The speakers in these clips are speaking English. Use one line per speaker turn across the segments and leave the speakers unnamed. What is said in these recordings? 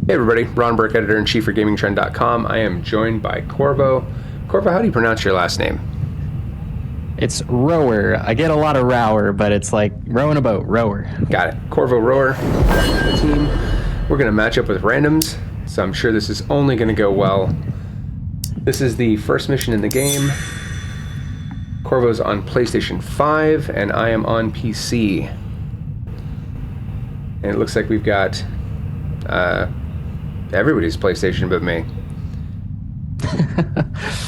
Hey everybody, Ron Burke, editor-in-chief for GamingTrend.com. I am joined by Corvo. Corvo, how do you pronounce your last name?
It's rower. I get a lot of rower, but it's like rowing a boat, rower.
Got it. Corvo Rower, the team. We're going to match up with randoms, so I'm sure this is only going to go well. This is the first mission in the game. Corvo's on PlayStation 5, and I am on PC. And it looks like we've got everybody's PlayStation but me.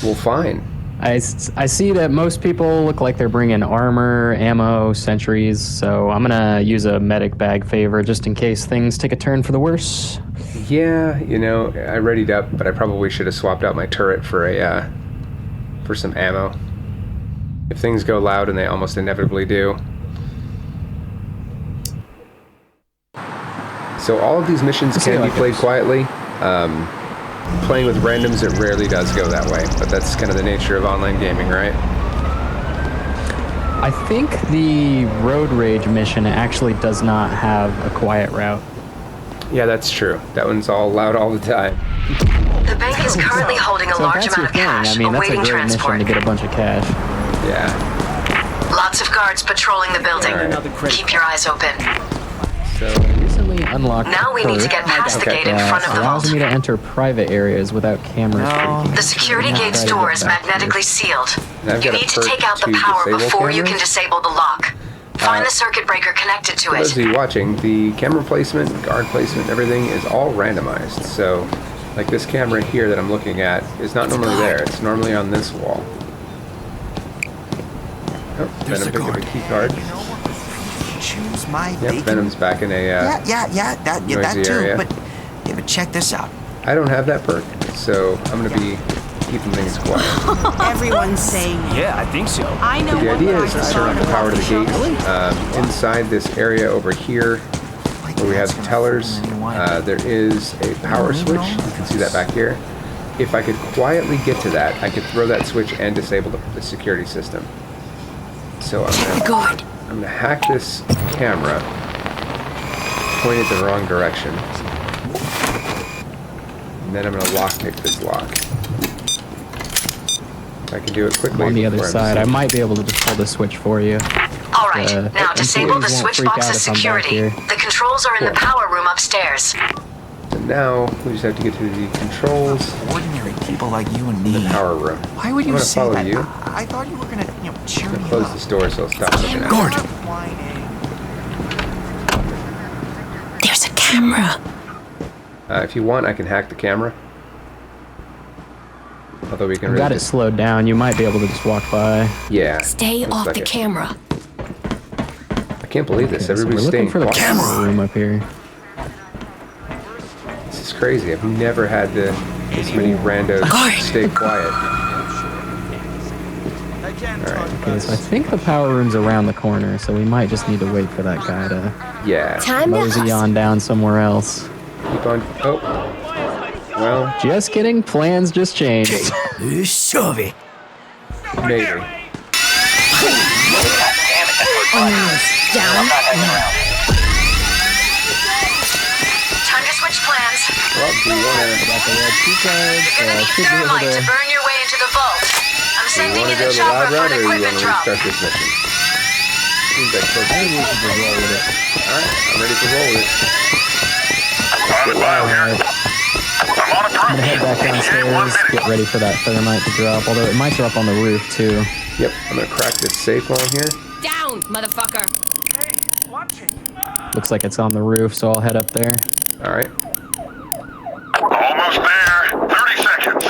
Well, fine.
I see that most people look like they're bringing armor, ammo, sentries, so I'm gonna use a medic bag favor just in case things take a turn for the worse.
Yeah, you know, I readied up, but I probably should have swapped out my turret for some ammo. If things go loud, and they almost inevitably do. So all of these missions can be played quietly. Playing with randoms, it rarely does go that way, but that's kind of the nature of online gaming, right?
I think the road rage mission actually does not have a quiet route.
Yeah, that's true. That one's all loud all the time.
The bank is currently holding a large amount of cash,
I mean, that's a
awaiting
great
transport.
mission to get a bunch of cash.
Yeah.
Lots of guards patrolling the building.
Right.
Keep your eyes open.
So
Recently unlocked.
Now we need to get past the gate in front of the
allows
vault.
me to enter private areas without cameras.
The security gate's door is magnetically sealed.
I've
You
got a
need to
perk
take out the
to
power
disable
before you
cameras.
can disable the lock. Find the circuit breaker connected to
for those
it.
of you watching, the camera placement, guard placement, everything is all randomized. So, like this camera here that I'm looking at is not normally there. It's normally on this wall. Oh, Venom picked up a key card.
Choose my
Yep, Venom's back in a
that
noisy
too.
area.
But check this out.
I don't have that perk, so I'm going to be keeping things quiet.
Everyone's saying it.
Yeah, I think so.
I know
The
what
idea
I
is to
saw
turn on the
in
power to the
coffee
gate.
shop.
Inside this area over here, where we have the tellers, there is a power switch. You can see that back here. If I could quietly get to that, I could throw that switch and disable the security system. So I'm gonna hack this camera, point it the wrong direction, and then I'm gonna lockpick this lock. I can do it quickly.
On the other side, I might be able to just pull the switch for you.
All right, now disable the switch box's security. The controls are in the power room upstairs.
And now we just have to get to the controls.
Ordinary people like you and me.
The power room.
Why would
I'm
you
gonna
say
follow
that?
you.
I thought you were gonna, cheer
I'm
me
gonna close
up.
this door so I'll stop looking at
Guard.
it.
There's a camera.
If you want, I can hack the camera. Although we can
I've got it slowed down. You might be able to just walk by.
Yeah.
Stay
Looks
off
like
the
it.
camera.
I can't believe this.
Okay, so
Everybody's
we're looking
staying
for the
quiet.
camera room up here.
This is crazy. I've never had this many randos stay quiet. Alright.
Okay, so I think the power room's around the corner, so we might just need to wait for that guy to
Yeah.
Time to
mosey on down somewhere else.
Keep on. Oh. Well,
Just kidding, plans just changed.
Shove it.
maybe.
Down.
Time to switch plans.
Well, do you want
You're gonna need thermite to burn your way into the vault. I'm sending you
to go
the
the
chopper
live route, or
for an
you want
equipment
to
drop.
restart this mission? Seems like close. Alright, I'm ready to roll with it. Get live.
I'm on
I'm gonna head back downstairs, get ready for that thermite to drop, although it might drop on the roof too.
Yep, I'm gonna crack this safe while I'm here.
Down, motherfucker.
Looks like it's on the roof, so I'll head up there.
Alright.
Almost there. 30 seconds.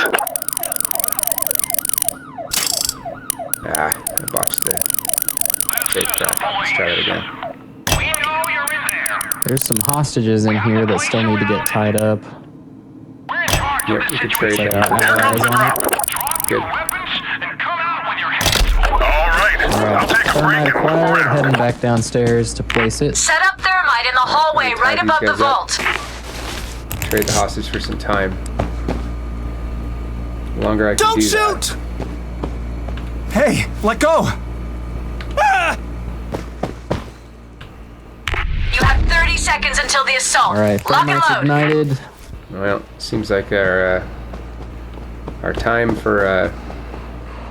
Ah, I botched the safe crack. Let's try that again.
We know you're in there.
There's some hostages in here that still need to get tied up.
We're in charge
Yep,
of
we
this
can trade
situation.
that.
They're
Eyes
open
on
up.
it.
Drop
Good.
your weapons and come out with your hands. All right. I'll
Alright,
take a break
thermite
and move
acquired,
around.
heading back downstairs to place it.
Set up thermite in the hallway
Tie
right
these
above the
guys up.
vault.
Trade the hostage for some time. The longer I can
Don't
do
shoot! Hey, let go! Ah!
You have 30 seconds until the assault.
Alright,
Lock and
thermite's
load.
ignited.
Well, seems like our time for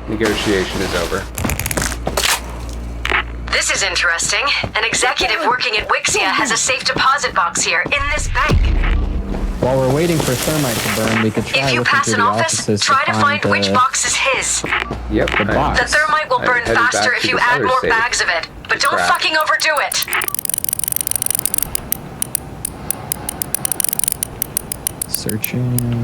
negotiation is over.
This is interesting. An executive working at Wixia has a safe deposit box here in this bank.
While we're waiting for thermite to burn, we could try
If you
looking
pass
through
an
the
office,
offices
try to find
the,
which box is his.
Yep.
the box.
The thermite will
I'm
burn
headed back
faster
to
if you
this
add
other
more
safe.
bags of it. But don't
Crap.
fucking overdo it.
Searching.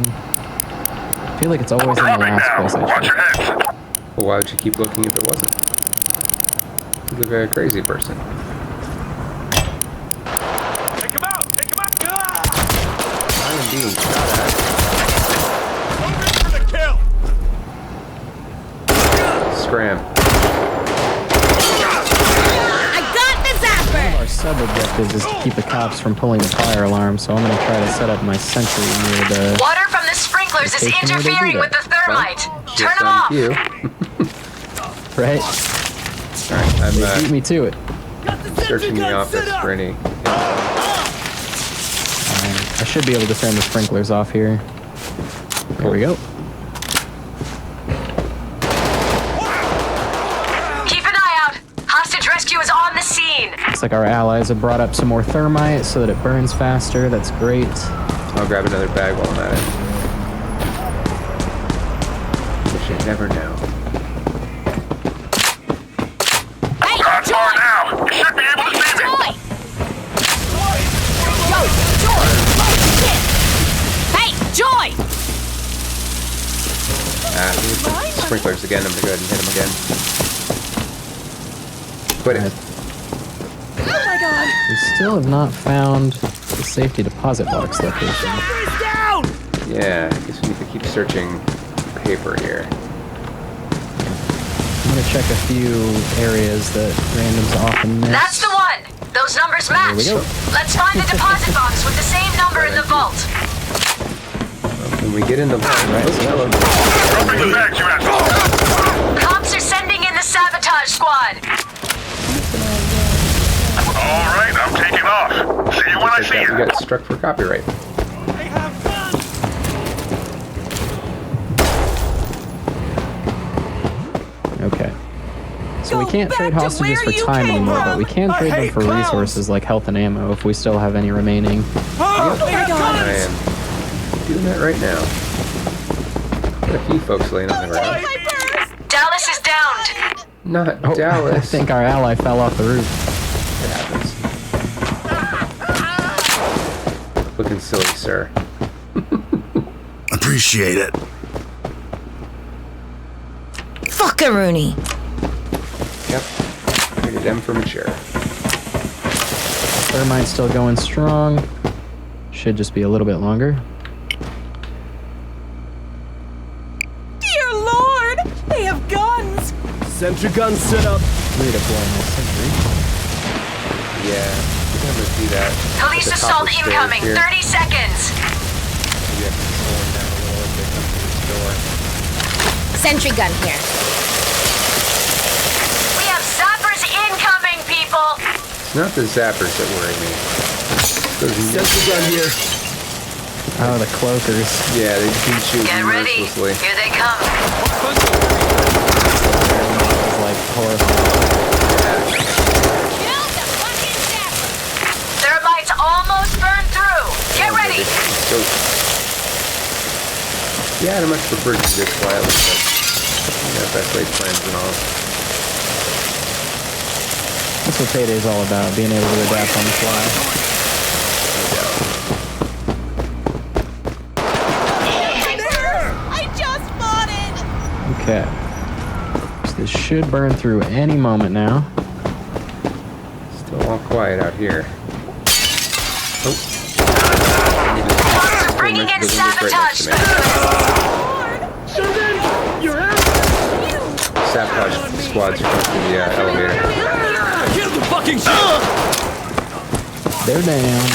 I feel like it's always in the
Dropping
last
now.
place I
Watch your
check.
heads.
Well, why would you keep looking if it wasn't? You look like a crazy person.
Take him out! Take him out!
I am being shot at.
Moving for the kill!
Scram.
I got the zapper!
Our sub-objective is to keep the cops from pulling the fire alarm, so I'm going to try to set up my sentry near the...
Water from the sprinklers is
Location where they do
interfering with
that.
the thermite. Turn
Just
them
on
off.
cue.
Right?
Alright,
They
I'm
beat me to it.
searching the office for any...
I should be able to turn the sprinklers off here. There we go.
Keep an eye out. Hostage rescue is on the scene.
Looks like our allies have brought up some more thermite so that it burns faster. That's great.
I'll grab another bag while I'm at it. You should never know.
Hey,
Not
Joy!
far now! You should be able to see me!
Joy! Yo, Joy! Shit! Hey, Joy!
Sprinklers again. I'm gonna go ahead and hit them again. Quit it.
Oh my god!
We still have not found the safety deposit box location.
Yeah, I guess we need to keep searching paper here.
I'm gonna check a few areas that randoms often miss.
That's the one. Those numbers match.
we go.
Let's find the deposit box with the same number in the vault.
When we get in the vault, right?
Dropping the bags, you asshole!
Cops are sending in the sabotage squad.
Alright, I'm taking off. See you when I see
We
you.
got struck for copyright.
Okay. So we
Go
can't
back
trade
to
hostages
where
for
you
time
came
anymore, but
from.
we can
I
trade them
hate
for
clowns.
resources like health and ammo if we still have any remaining.
Oh,
my God.
I am doing that right now. Got a few folks laying on the ground.
My purse!
Dallas is downed.
Not
Oh, I
Dallas.
think our ally fell off the roof.
It happens. Looking silly, sir.
appreciate it.
Fuckaroony!
Yep. Rated M for mature.
Thermite's still going strong. Should just be a little bit longer.
Dear Lord! They have guns!
Sentry gun set up.
Redeploy my sentry.
Yeah. We're gonna see that.
Police
At the top
assault
of the stairs
incoming.
here.
30 seconds.
Maybe I can slow them down a little as they come through this door.
Sentry gun here.
We have zappers incoming, people.
It's not the zappers that worry me. Those
Sentry gun here.
Oh, the cloakers.
yeah, they do shoot
Get ready.
mercilessly.
Here they come.
It's like horrifying.
Kill the fucking zapper!
Thermite's almost burned through. Get ready.
Go. Yeah, I'd much prefer to do this quietly, but best laid plans and all.
That's what Payday is all about, being able to adapt on the fly.
I just bought it!
Okay. So this should burn through any moment now.
Still all quiet out here. Oh.
Cops are bringing in sabotage.
Sabotage squads are coming through the elevator.
Kill the fucking shit.
They're down.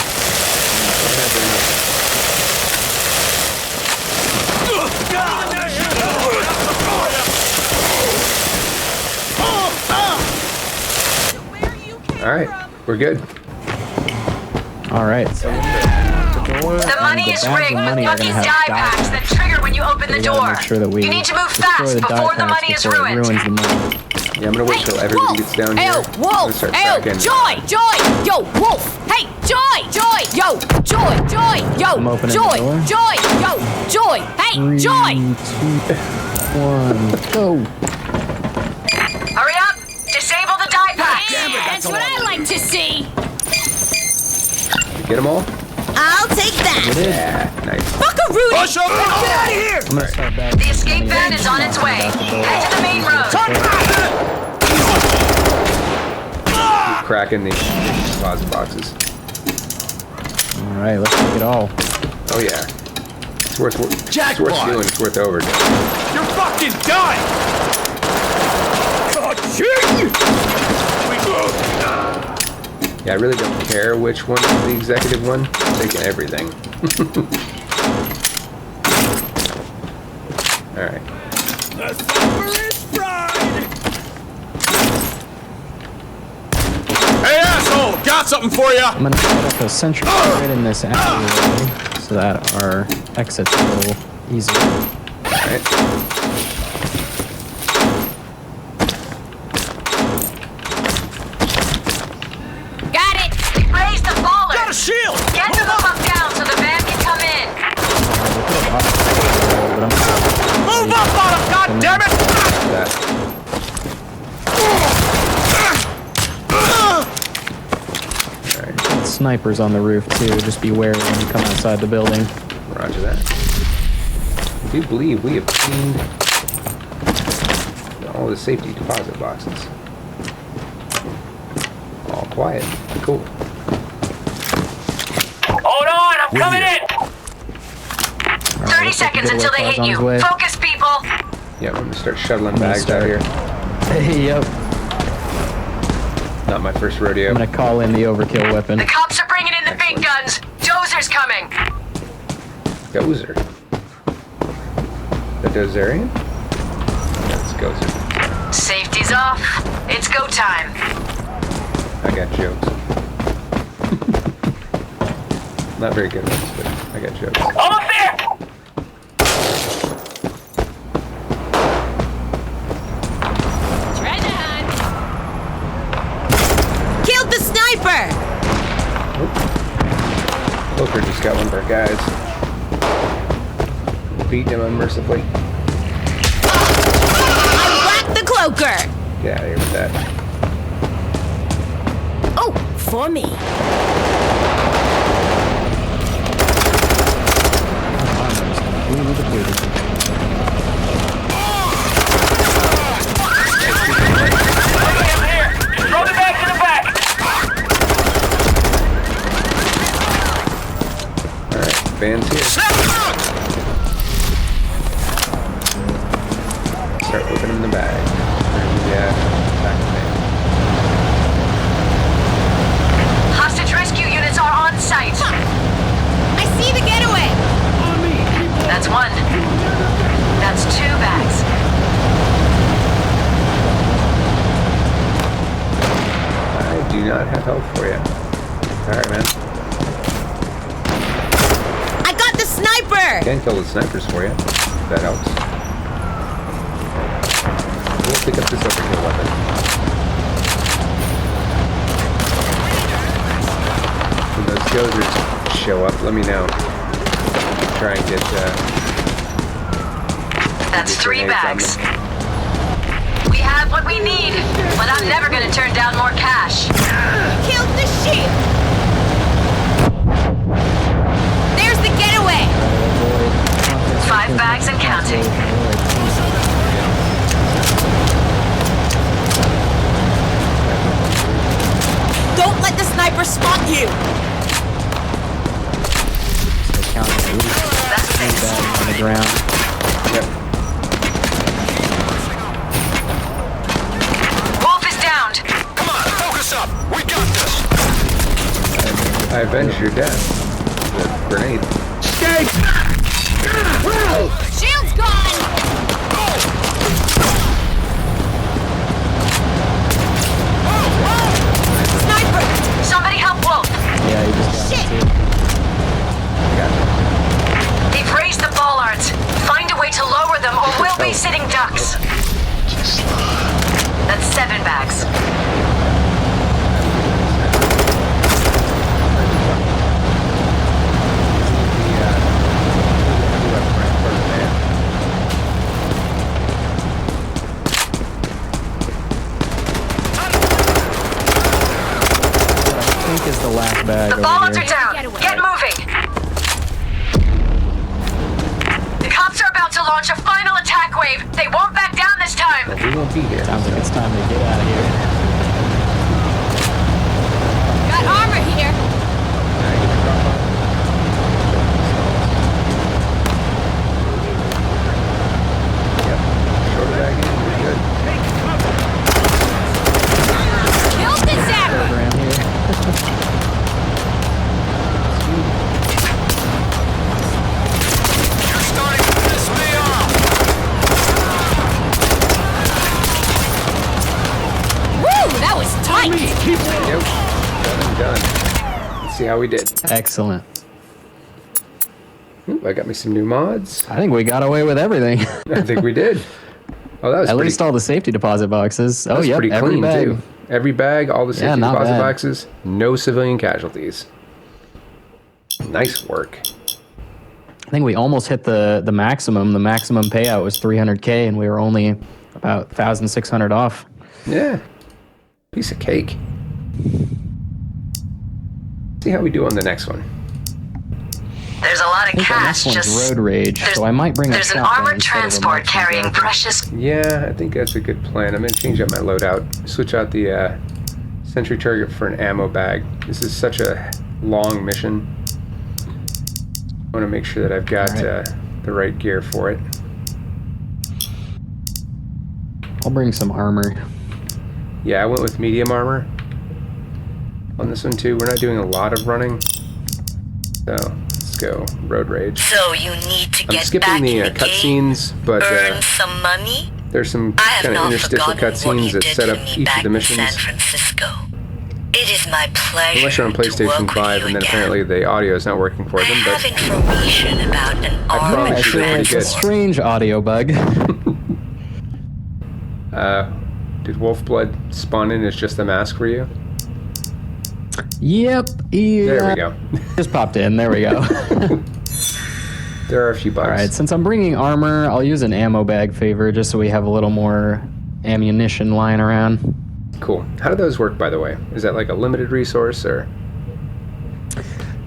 All right, we're good.
All right. So
The money is
bags of
rigged with
money are
lucky
gonna have
die
die
packs that trigger when you open the
We gotta
door.
make sure that we
You need to move
destroy
fast
the die
before the
packs
money is
before it
ruined.
ruins the money.
Yeah, I'm gonna wait till everybody gets down here.
Ayo,
I'm
Wolf!
gonna start
Ayo,
tracking.
Joy! Yo, Wolf! Hey, Joy! Yo, Joy! Yo,
I'm opening
Joy!
the door.
Joy! Hey,
3,
Joy!
2, 1, go.
Hurry up! Disable the die packs!
That's what I like to see.
Get them all?
I'll take that.
Yeah, nice.
Buckaroo!
Push up! Get out of here!
I'm gonna start back.
The escape van is on its way. Head to the main road.
Keep cracking these deposit boxes.
All right, let's take it all.
Oh yeah. It's worth
Jackpot.
stealing. It's worth overdose.
You're fucking done!
Oh, shit!
Yeah, I really don't care which one is the executive one. I'm taking everything. Alright.
The supper is fried!
Hey, asshole! Got something for you!
I'm gonna set up a sentry right in this alleyway so that our exit's a little easier.
Alright.
Got it.
Raise the baller.
Got a shield!
Get the move up down so the van can come in.
Move up on him, goddammit!
That. Alright,
Snipers on the roof too. Just be wary when you come outside the building.
roger that. I do believe we have cleaned all the safety deposit boxes. All quiet. Cool.
Hold on, I'm coming in!
30 seconds until they hit you. Focus, people.
Yeah, I'm gonna start shoveling bags out here.
Hey, yep.
Not my first rodeo.
I'm gonna call in the overkill weapon.
The cops are bringing in the big guns. Dozer's coming.
Gozer. The Dozerian? That's Gozer.
Safety's off. It's go time.
I got jokes. Not very good ones, but I got jokes.
Almost there!
Treasure hunt. Killed the sniper.
Poker just got one of our guys. Beating him unmercifully.
I whacked the cloaker.
Get out of here with that.
Oh, for me.
Here! Throw the back to the back!
Alright, van's here. Start opening the bag. Yeah, back to me.
Hostage rescue units are on site.
I see the getaway.
That's one. That's 2 bags.
I do not have help for you. Alright, man.
I got the sniper.
Can't kill the snipers for you. If that helps. We'll pick up this overkill weapon. When those Gozers show up, let me know. Try and get,
That's
get
3
grenades on
bags.
them.
We have what we need, but I'm never gonna turn down more cash.
Killed the sheep. There's the getaway.
5 bags and counting.
Don't let the sniper spot you.
So count at least
That's 6.
bags on the ground.
Yep.
Wolf is downed.
Come on, focus up! We got this!
I avenged your death. With a grenade.
Shield's gone. Sniper.
Somebody help Wolf.
Yeah, you just got
Shit.
it too.
Got it. how we did.
Excellent.
Ooh, I got me some new mods.
I think we got away with everything.
I think we did. Oh, that was
At least all the safety deposit boxes. Oh, yeah,
pretty
every
clean
bag.
too. Every bag, all the safety
not
deposit
bad.
boxes, no civilian casualties. Nice work.
I think we almost hit the maximum. The maximum payout was 300K, and we were only about 1,600 off.
Yeah. Piece of cake. See how we do on the next one.
There's a lot
I
of
think the
cash.
next one's road rage, so I might bring a
There's an
shotgun
armored
instead of a
transport
marksman
carrying
rifle.
precious.
Yeah, I think that's a good plan. I'm going to change up my loadout. Switch out the sentry target for an ammo bag. This is such a long mission. I want to make sure that I've got the right gear for it.
I'll bring some armor.
Yeah, I went with medium armor on this one too. We're not doing a lot of running. So, let's go. Road rage.
So you need to
I'm
get
skipping
back
the
in the game,
cutscenes, but
earn some money.
there's some
I have
kind of
not
interstitial
forgotten what
cutscenes
you
that
did
set
to
up
me
each
back
of the
in San
missions.
Francisco. It is my pleasure
Unless you're on
to work
PlayStation
with
5
you
and then
again.
apparently the audio is not working for
I
them,
have
but
information about an
I
armed
promise
Yeah,
you they're
it's
pretty
a
good.
strange audio bug.
Did Wolfblood spawn in as just a mask for you?
Yep. Yeah.
There we go.
Just popped in. There we go.
There are a few bugs.
All right, since I'm bringing armor, I'll use an ammo bag favor just so we have a little more ammunition lying around.
Cool. How do those work, by the way? Is that like a limited resource, or?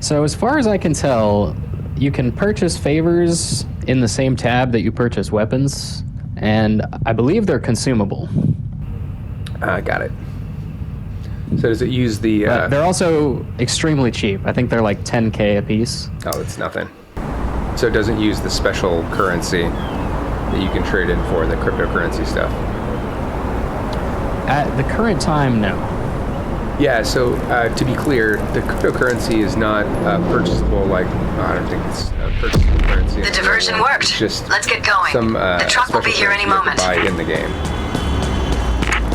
So as far as I can tell, you can purchase favors in the same tab that you purchase weapons, and I believe they're consumable.
Got it. So does it use the...
But they're also extremely cheap. I think they're like 10K a piece.
Oh, it's nothing. So it doesn't use the special currency that you can trade in for, the cryptocurrency stuff?
At the current time, no.
Yeah, so to be clear, the cryptocurrency is not purchasable like... I don't think it's purchasable currency.
The diversion worked.
It's just
Let's get going.
some
The truck will be
special
here any
currency you have to
moment.
buy in the game.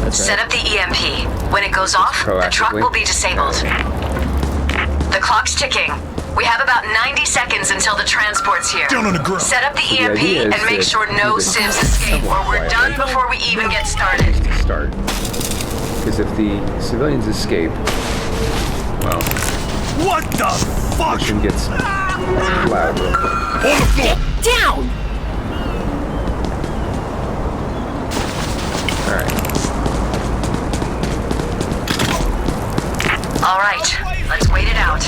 That's
Set
right.
up the EMP. When it goes off, the truck
Proactively.
will be disabled. The clock's ticking. We have about 90 seconds until the transport's here.
Down on the ground.
Set up the
The
EMP
idea is
and make
that
sure no
you
civs escape, or we're done before we even get started.
To start. Because if the civilians escape, well,
What the fuck?
mission gets loud real quick.
On the floor.
Down!
Alright.
All right, let's wait it out.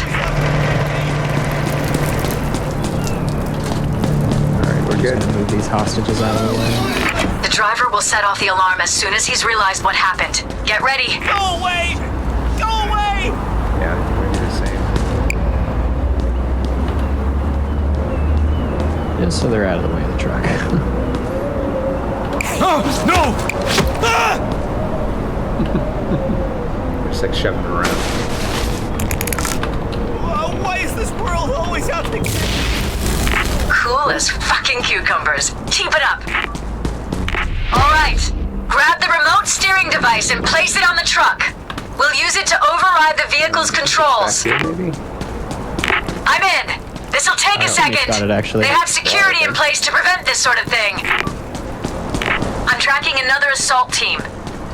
Alright, we're good.
Move these hostages out of the way.
The driver will set off the alarm as soon as he's realized what happened. Get ready.
Go away! Go away!
Yeah, we're gonna do the same.
Just so they're out of the way of the truck.
Oh, no! Ah!
We're just like shoving it around.
Why is this world always out to get
Cool as fucking cucumbers. Keep it up. All right, grab the remote steering device and place it on the truck. We'll use it to override the vehicle's
Back
controls.
here, maybe?
I'm in. This'll take a
I think
second.
it's got it, actually.
They have security in
okay.
place to prevent this sort of thing. I'm tracking another assault team.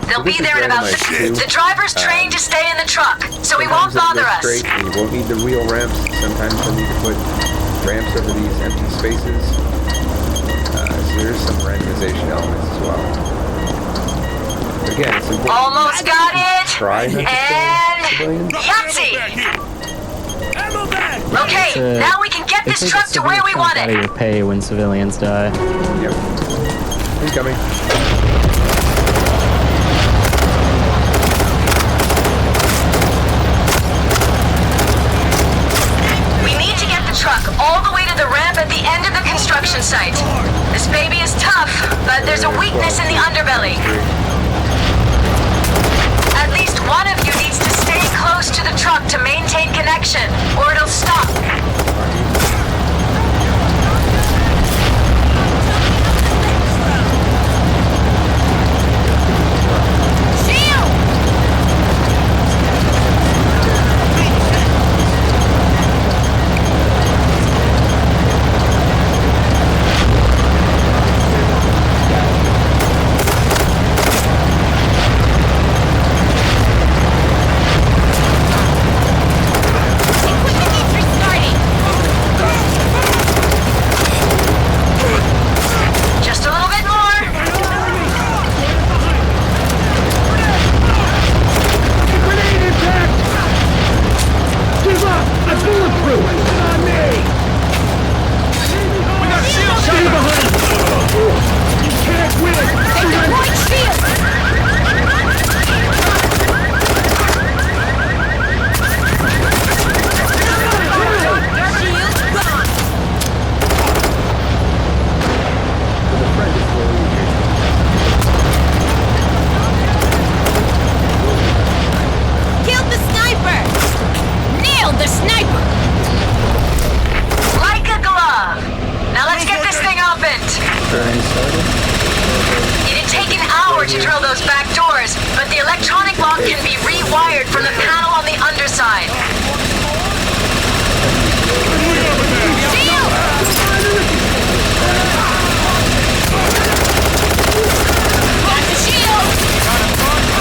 They'll be
This is
there in about...
randomized, too.
The driver's trained to stay in the truck, so he won't
Sometimes
bother
they'll go
us.
straight and you won't need the real ramps. Sometimes you'll need to put ramps over these empty spaces. So there's some randomization elements as well. Again, it's important.
Almost got it.
Try not to
And...
kill civilians.
Yahtzee!
ammo bag?
Okay, now we can get
They
this
take
truck
a
to where we
severe
want
chunk out of
it.
your pay when civilians die.
Yep. Incoming.
We need to get the truck all the way to the ramp at the end of the construction site. This baby is tough, but there's a weakness in the underbelly. At least one of you needs to stay close to the truck to maintain connection, or it'll stop.
Shield!
acquired from the panel on the underside.
Got the shield!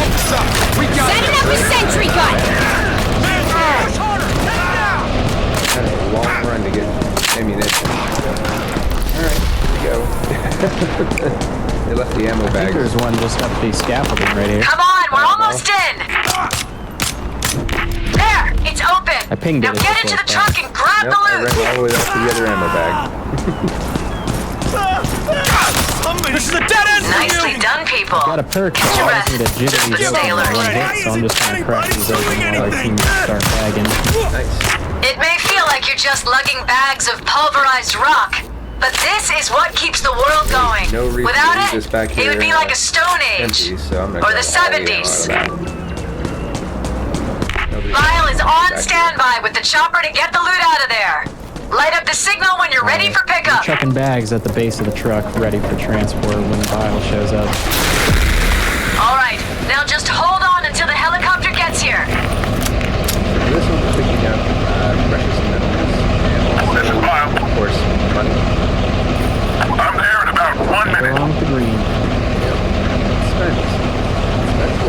Setting up a sentry gun!
Kind of a long run to get ammunition. Alright, here we go. They left the ammo
I think
bag.
there's one just up the scaffolding right here.
Come on, we're almost in. There, it's open.
I pinged
now
it,
get
it
into the
just
truck and grab
Nope, I
the
ran
loot.
all the way up to the other ammo bag.
This is a dead end for
Nicely
you!
done, people.
Got a perk
Get
that
your
allows me to
rest.
jittily
But
go
stay
on
alert.
one hit, so I'm just gonna crack these open while our team start bagging.
Nice.
It may feel like you're just lugging bags of pulverized rock, but this is what keeps the world going.
No reason
Without
to leave
it,
this back
it
here,
would be like a Stone Age.
Empty, so I'm not
Or the
grabbing all the ammo
70s.
out of that. Nobody's
Lyle is
back
on
here.
standby with the chopper to get the loot out of there. Light up the signal when you're ready for
I'm
pickup.
chucking bags at the base of the truck, ready for transport when Lyle shows up.
All right, now just hold on until the helicopter gets here.
For this one, we're picking up precious metals and
This is
also,
Lyle.
of course, money.
I'm there in about 1
Go
minute.
along with the green.
Spends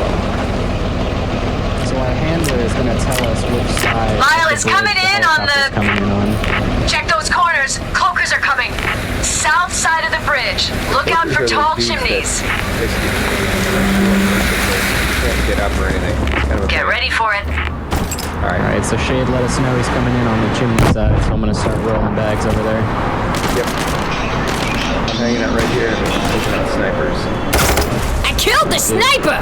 well.
So our handler is gonna tell us which side.
Lyle
of
is
the bridge
coming in on
helicopter's
the-
coming in on.
Check those corners. Cloakers are coming. South side of the bridge. Look out for tall chimneys.
Can't get up or anything. Kind of a
Get
pain.
ready for it.
All right.
Alright, so Shade let us know he's coming in on the chimney side, so I'm gonna start rolling bags over there.
Yep. I'm hanging out right here, taking out snipers.
I killed the sniper!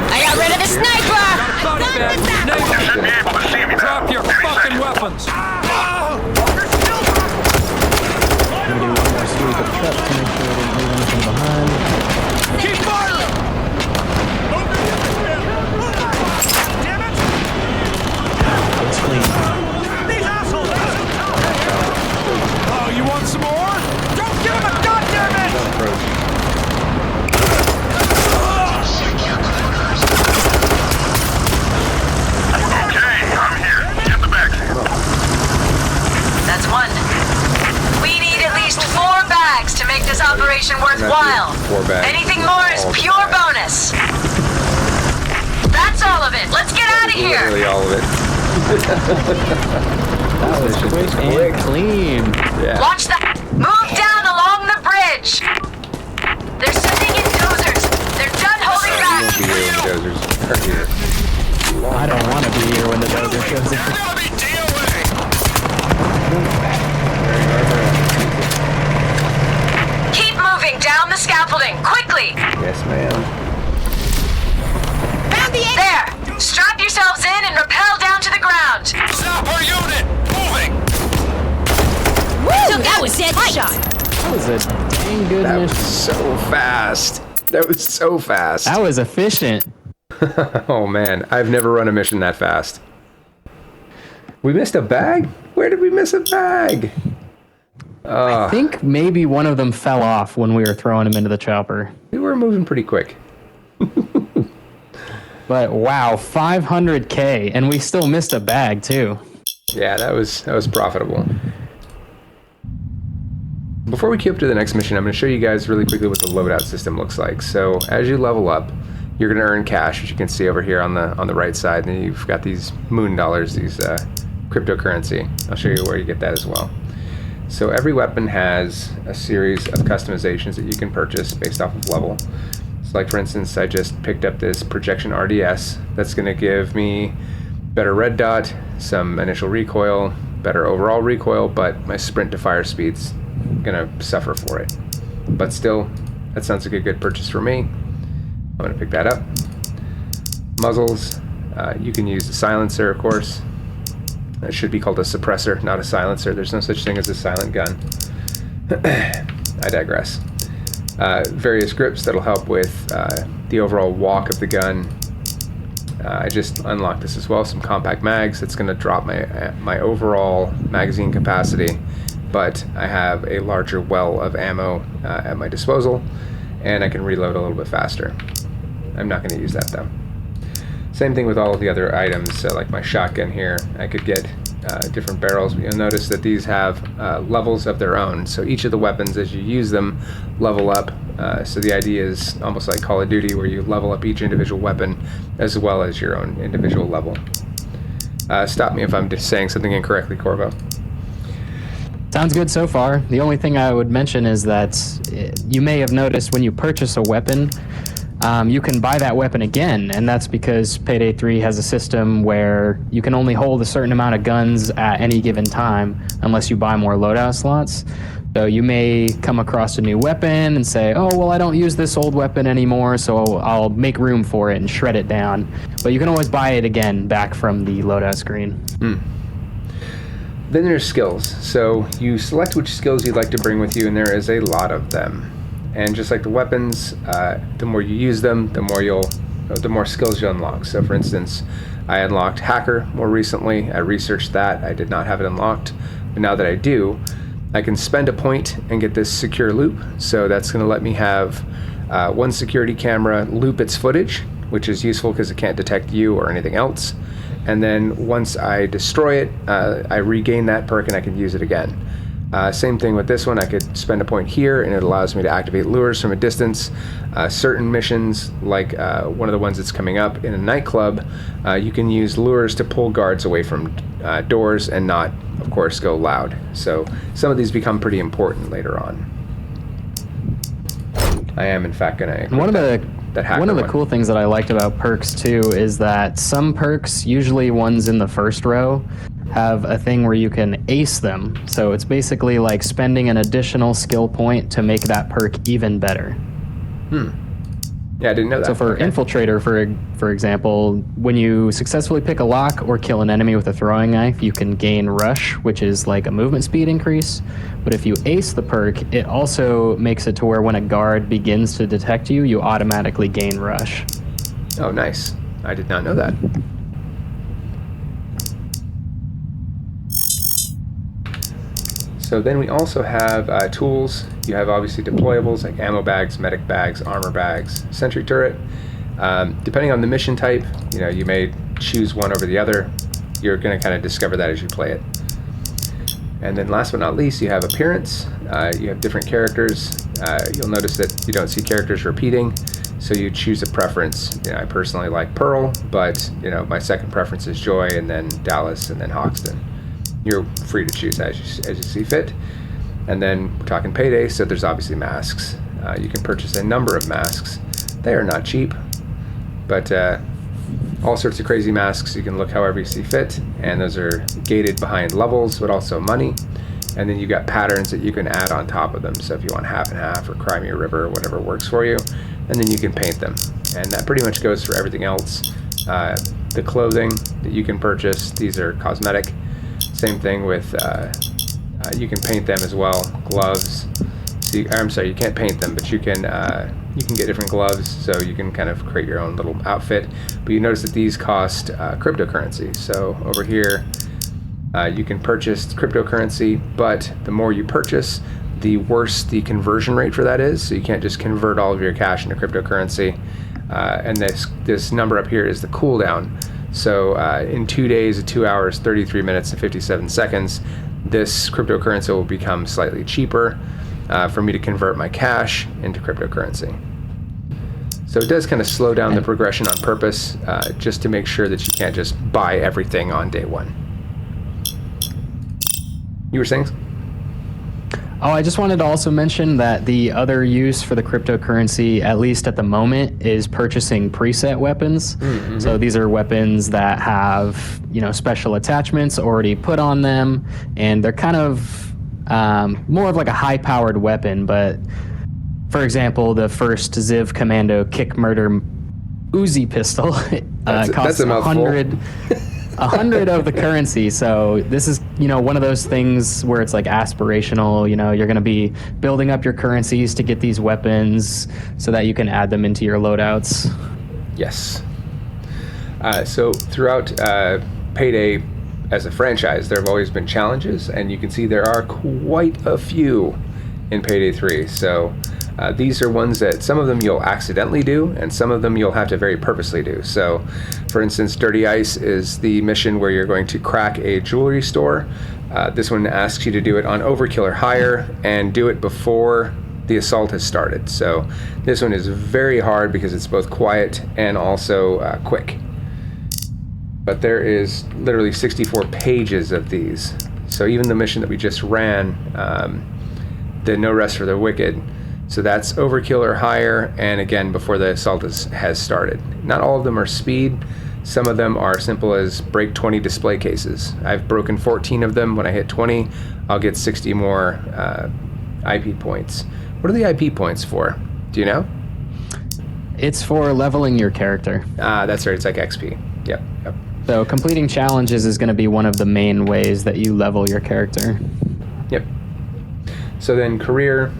I got rid of the sniper!
You should be able to see me now.
Drop your
Any
fucking
second.
weapons!
I'm gonna do one more sweep of the truck to make sure I didn't leave anything behind.
Keep firing! Damn it!
It's clean.
These assholes! Oh, you want some more? Don't give him a goddamn it!
Approach.
Okay, I'm here. Get the bags.
That's one. We need at least 4 bags to make this operation worthwhile.
4 bags.
Anything more is
All
pure
bags.
bonus. That's all of it. Let's get out of here.
Literally all of it.
That was
This
quick
is
and clean.
Yeah.
Watch that. Move down along the bridge. They're sending in dozers. They're done holding
You
back.
won't be here when the dozers are here.
I don't want to be here when the dozer shows up.
Newbie, DOA.
Keep moving down the scaffolding quickly.
Yes, ma'am.
Found the
There. Strap yourselves in and rappel down to the ground.
Sapper unit, moving.
Woo! That was headshot!
That was a dang good
That was
mission.
so fast. That was so fast.
That was efficient.
Oh man, I've never run a mission that fast. We missed a bag? Where did we miss a bag?
I think maybe one of them fell off when we were throwing him into the chopper.
We were moving pretty quick.
But wow, 500k, and we still missed a bag too.
Yeah, that was profitable. Before we keep up to the next mission, I'm going to show you guys really quickly what the loadout system looks like. So as you level up, you're going to earn cash, which you can see over here on the right side, and then you've got these moon dollars, these cryptocurrency. I'll show you where you get that as well. So every weapon has a series of customizations that you can purchase based off of level. So like for instance, I just picked up this projection RDS that's going to give me better red dot, some initial recoil, better overall recoil, but my sprint to fire speed's gonna suffer for it. But still, that sounds like a good purchase for me. I'm gonna pick that up. Muzzles, you can use a silencer, of course. It should be called a suppressor, not a silencer. There's no such thing as a silent gun. I digress. Various grips that'll help with the overall walk of the gun. I just unlocked this as well, some compact mags. It's going to drop my overall magazine capacity, but I have a larger well of ammo at my disposal, and I can reload a little bit faster. I'm not going to use that though. Same thing with all of the other items, like my shotgun here. I could get different barrels. You'll notice that these have levels of their own, so each of the weapons, as you use them, level up. So the idea is almost like Call of Duty, where you level up each individual weapon as well as your own individual level. Stop me if I'm just saying something incorrectly, Corvo.
Sounds good so far. The only thing I would mention is that you may have noticed when you purchase a weapon, you can buy that weapon again, and that's because Payday 3 has a system where you can only hold a certain amount of guns at any given time unless you buy more loadout slots. So you may come across a new weapon and say, oh, well, I don't use this old weapon anymore, so I'll make room for it and shred it down. But you can always buy it again back from the loadout screen.
Then there's skills. So you select which skills you'd like to bring with you, and there is a lot of them. And just like the weapons, the more you use them, the more skills you unlock. So for instance, I unlocked Hacker more recently. I researched that. I did not have it unlocked. But now that I do, I can spend a point and get this secure loop. So that's going to let me have one security camera loop its footage, which is useful because it can't detect you or anything else. And then once I destroy it, I regain that perk and I can use it again. Same thing with this one. I could spend a point here and it allows me to activate lures from a distance. Certain missions, like one of the ones that's coming up in a nightclub, you can use lures to pull guards away from doors and not, of course, go loud. So some of these become pretty important later on. I am, in fact, going to...
One of the cool things that I liked about perks, too, is that some perks, usually ones in the first row, have a thing where you can ace them. So it's basically like spending an additional skill point to make that perk even better.
Yeah, I didn't know that.
So for Infiltrator, for example, when you successfully pick a lock or kill an enemy with a throwing knife, you can gain Rush, which is like a movement speed increase. But if you ace the perk, it also makes it to where when a guard begins to detect you, you automatically gain Rush.
Oh, nice. I did not know that. So then we also have tools. You have obviously deployables like ammo bags, medic bags, armor bags, sentry turret. Depending on the mission type, you may choose one over the other. You're going to kind of discover that as you play it. And then last but not least, you have appearance. You have different characters. You'll notice that you don't see characters repeating, so you choose a preference. I personally like Pearl, but my second preference is Joy, and then Dallas, and then Hoxton. You're free to choose as you see fit. And then we're talking Payday, so there's obviously masks. You can purchase a number of masks. They are not cheap, but all sorts of crazy masks. You can look however you see fit, and those are gated behind levels, but also money. And then you've got patterns that you can add on top of them. So if you want half and half or Crimea River or whatever works for you, and then you can paint them. And that pretty much goes for everything else. The clothing that you can purchase, these are cosmetic. Same thing with, you can paint them as well. Gloves. So I'm sorry, you can't paint them, but you can get different gloves, so you can kind of create your own little outfit. But you notice that these cost cryptocurrency. So over here, you can purchase cryptocurrency, but the more you purchase, the worse the conversion rate for that is. So you can't just convert all of your cash into cryptocurrency. And this number up here is the cooldown. So in 2 days, 2 hours, 33 minutes, and 57 seconds, this cryptocurrency will become slightly cheaper for me to convert my cash into cryptocurrency. So it does kind of slow down the progression on purpose, just to make sure that you can't just buy everything on day one. You were saying?
Oh, I just wanted to also mention that the other use for the cryptocurrency, at least at the moment, is purchasing preset weapons. Mm-hmm. So these are weapons that have, special attachments already put on them, and they're kind of more of like a high-powered weapon. But for example, the first Ziv Commando Kick Murder Uzi pistol costs 100 of the currency. So this is, one of those things where it's like aspirational. You're going to be building up your currencies to get these weapons so that you can add them into your loadouts.
Yes. So throughout Payday as a franchise, there have always been challenges, and you can see there are quite a few in Payday 3. So these are ones that some of them you'll accidentally do, and some of them you'll have to very purposely do. So, for instance, Dirty Ice is the mission where you're going to crack a jewelry store. This one asks you to do it on overkill or higher, and do it before the assault has started. So this one is very hard because it's both quiet and also quick. But there is literally 64 pages of these. So even the mission that we just ran, the No Rest for the Wicked, so that's overkill or higher, and again, before the assault has started. Not all of them are speed. Some of them are simple as break 20 display cases. I've broken 14 of them. When I hit 20, I'll get 60 more IP points. What are the IP points for? Do you know?
It's for leveling your character.
That's right. It's like XP. Yep.
So completing challenges is going to be one of the main ways that you level your character.
Yep. So then career,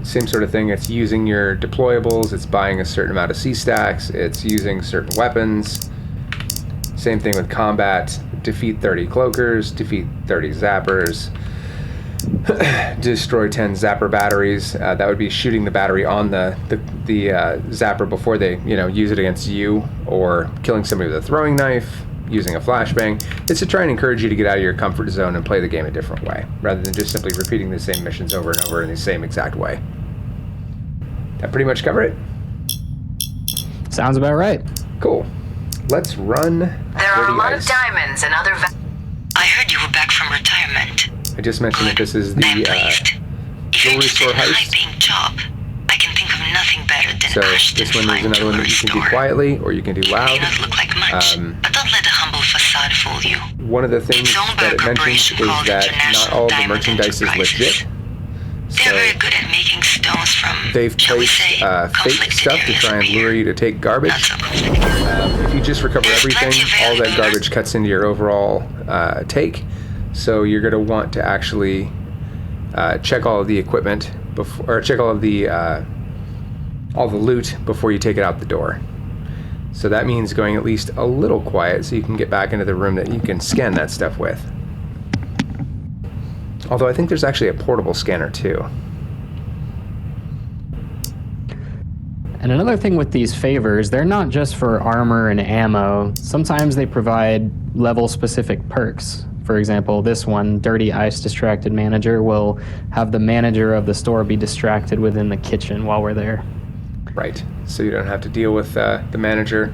same sort of thing. It's using your deployables. It's buying a certain amount of C-stacks. It's using certain weapons. Same thing with combat. Defeat 30 cloakers. Defeat 30 zappers. Destroy 10 zapper batteries. That would be shooting the battery on the zapper before they use it against you, or killing somebody with a throwing knife, using a flashbang. It's to try and encourage you to get out of your comfort zone and play the game a different way, rather than just simply repeating the same missions over and over in the same exact way. That pretty much cover it?
Sounds about right.
Cool. Let's run
There are a lot of diamonds and other
I heard you were back from retirement.
I just mentioned that this is the
I'm pleased. If you're
jewelry
interested
store
in a
heist.
high-paying job, I can think of nothing better than
So
Ashton
this one is
Fine
another one that
Jewelry
you can do
Store.
quietly, or you can do
It may
loud.
not look like much, but don't let the humble facade fool you.
One of the things
It's owned by
that
a
it mentions
corporation
is
called
that not
International
all of the
Diamond
merchandise is
Enterprises.
legit.
They're
So
very good at making stones from,
they've
shall we
placed
say,
fake
conflicted
stuff to
areas
try and
appear.
lure you to take garbage.
Not so conflicted.
If you just recover
There's
everything,
plenty of
all that
valuable
garbage cuts into your overall take. So you're going to want to actually check all of the equipment before, or check all the loot before you take it out the door. So that means going at least a little quiet so you can get back into the room that you can scan that stuff with. Although I think there's actually a portable scanner too.
And another thing with these favors, they're not just for armor and ammo. Sometimes they provide level-specific perks. For example, this one, Dirty Ice Distracted Manager, will have the manager of the store be distracted within the kitchen while we're there.
Right. So you don't have to deal with the manager,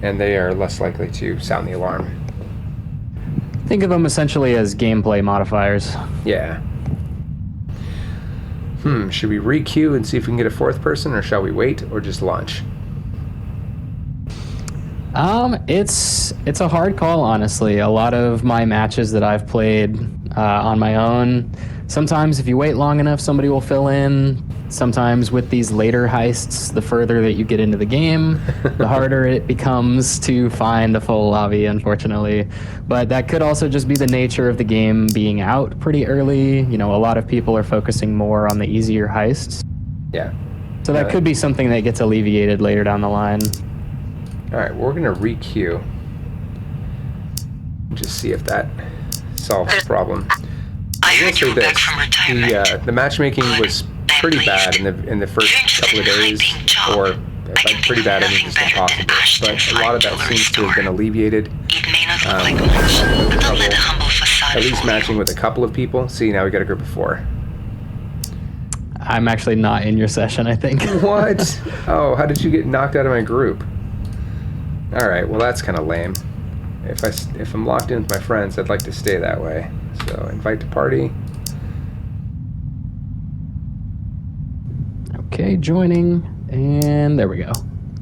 and they are less likely to sound the alarm.
Think of them essentially as gameplay modifiers.
Yeah. Should we re-queue and see if we can get a fourth person, or shall we wait, or just launch?
It's a hard call, honestly. A lot of my matches that I've played on my own, sometimes if you wait long enough, somebody will fill in. Sometimes with these later heists, the further that you get into the game, the harder it becomes to find a full lobby, unfortunately. But that could also just be the nature of the game being out pretty early. A lot of people are focusing more on the easier heists.
Yeah.
So that could be something that gets alleviated later down the line.
All right, we're gonna re-queue. Just see if that solves the problem.
I
will
heard
say
you were back
this,
from retirement.
the matchmaking was pretty bad in the first couple of days, or by pretty bad I mean just impossible. But a lot of that seems to have been alleviated.
It may not look like much, but don't let the humble facade
At least
fool
matching
you.
with a couple of people. See, now we got a group of 4.
I'm actually not in your session, I think.
What? Oh, how did you get knocked out of my group? All right, well that's kind of lame. If I'm locked in with my friends, I'd like to stay that way. So invite to party.
Okay, joining, and there we go.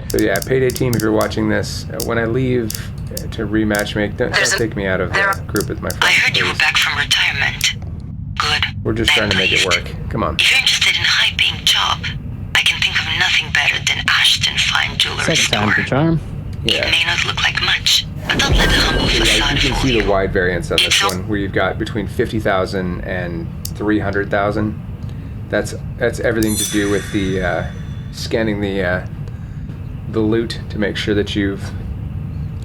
So yeah, Payday team, if you're watching this, when I leave to rematchmake, don't take me out of the group with my friends.
I heard you were
please.
back from retirement. Good.
We're just
I'm
trying to make it
pleased.
work. Come on.
If you're interested in a high-paying job, I can think of nothing better than Ashton Fine Jewelry
Second time
Store.
for charm.
Yeah.
It may not look like much, but don't let the humble
Yeah,
facade
you can
fool
see
you.
the wide variance on this
It's all-
one, where you've got between 50,000 and 300,000. That's everything to do with the scanning the loot to make sure that you've